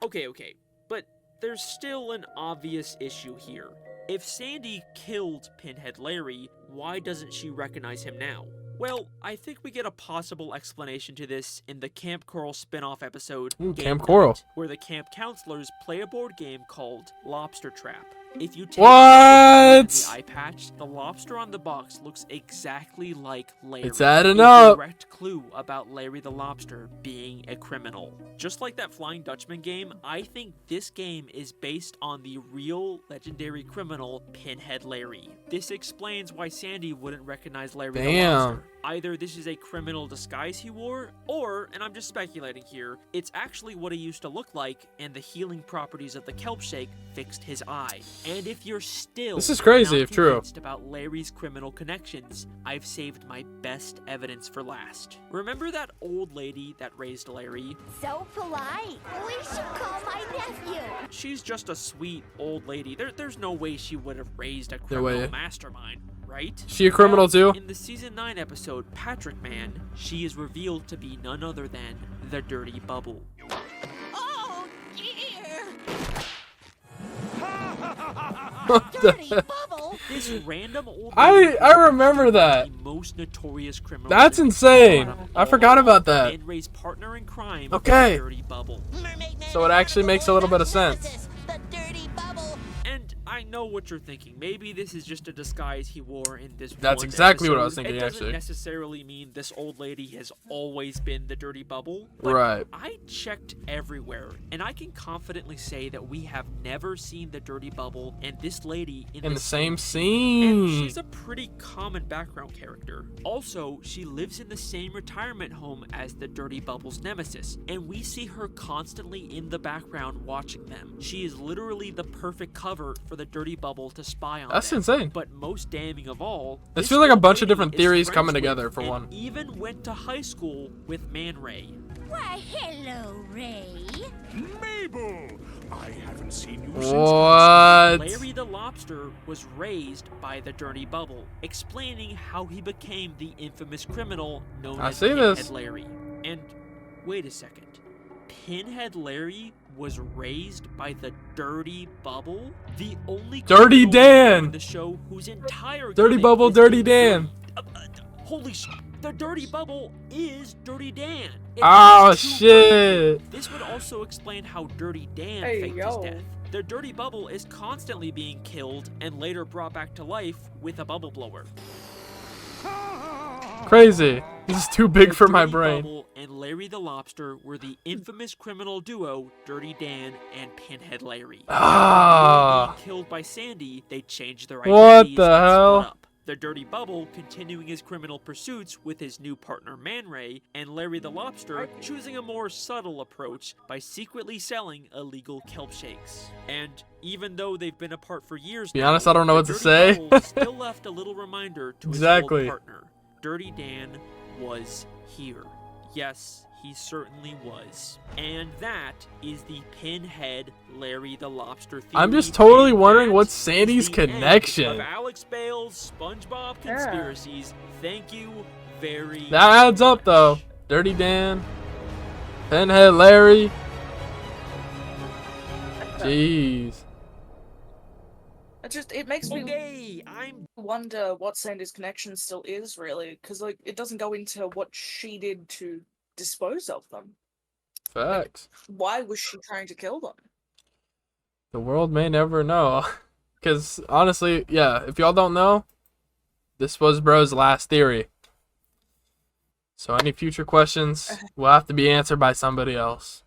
Okay, but there's still an obvious issue here. If Sandy killed Pinhead Larry, why doesn't she recognize him now? Well, I think we get a possible explanation to this in the Camp Coral spin-off episode, Ooh, Game Camp Night, Coral. where the camp counselors play a board game called Lobster Trap. If you take What? the eye patch, the lobster on the box looks exactly like Larry. It's adding a up. direct clue about Larry the Lobster being a criminal. Just like that Flying Dutchman game, I think this game is based on the real legendary criminal Pinhead Larry. This explains why Sandy wouldn't recognize Larry the Damn. Lobster. Either this is a criminal disguise he wore, or, and I'm just speculating here, it's actually what he used to look like, and the healing properties of the kelp shake fixed his eye. And if you're still This is crazy not if true. convinced about Larry's criminal connections, I've saved my best evidence for last. Remember that old lady that raised Larry? So polite. We should call my nephew. She's just a sweet old lady. There's no way she would have raised a No way. criminal mastermind, right? She a criminal too? In the season 9 episode, Patrick Man, she is revealed to be none other than the Dirty Bubble. Oh, dear. Dirty Bubble. This random old I remember that. the most notorious criminal. That's insane. I forgot about that. And Ray's partner in crime, Okay. the Dirty Bubble. So it actually makes a little bit of sense. And I know what you're thinking. Maybe this is just a disguise he wore in this That's one exactly what I episode. was thinking, It doesn't actually. necessarily mean this old lady has always been the dirty bubble. But Right. I checked everywhere, and I can confidently say that we have never seen the dirty bubble and this lady in the same And scene. she's a pretty common background character. Also, she lives in the same retirement home as the dirty bubble's nemesis, and we see her constantly in the background watching them. She is literally the perfect cover for the dirty bubble to spy on That's them. insane. But most damning of all, This this feels like a old bunch of lady different is theories friends coming with together for and one. even went to high school with Man Ray. Why, hello, Ray. Mabel! I haven't seen you What? Larry the Lobster was raised by the dirty bubble, explaining how he became the infamous criminal known I as see Pinhead this. Larry. And wait a second. Pinhead Larry was raised by the dirty bubble? The only Dirty criminal Dan! in the show whose entire Dirty gimmick Bubble, is Dirty the Dan. Holy sh! The dirty bubble is Dirty Dan. It Oh is too shit. funny. This would also explain how Dirty Dan Hey, faked yo. his death. The dirty bubble is constantly being killed and later brought back to life with a bubble blower. Crazy. This is too big for my Dirty brain. Bubble and Larry the Lobster were the infamous criminal duo Dirty Dan and Pinhead Larry. Ah. After being killed by Sandy, they changed their What identities the and hell? split up. The Dirty Bubble continuing his criminal pursuits with his new partner Man Ray, and Larry the Lobster choosing a more subtle approach by secretly selling illegal kelp shakes. And even though they've been apart for years Be now, honest, I don't know the what to Dirty say. Bubble still left a little reminder to Exactly. his old partner. Dirty Dan was here. Yes, he certainly was. And that is the Pinhead Larry the Lobster theory. I'm just totally and wondering that what's is Sandy's the end connection. of Alex Bale's SpongeBob conspiracies. Thank you very That adds up though. Dirty Dan, Pinhead Larry. Jeez. It makes me I wonder what Sandy's connection still is, really, because like it doesn't go into what she did to dispose of them. Facts. Why was she trying to kill them? The world may never know. Because honestly, yeah, if y'all don't know, this was bro's last theory. So any future questions will have to be answered by somebody else.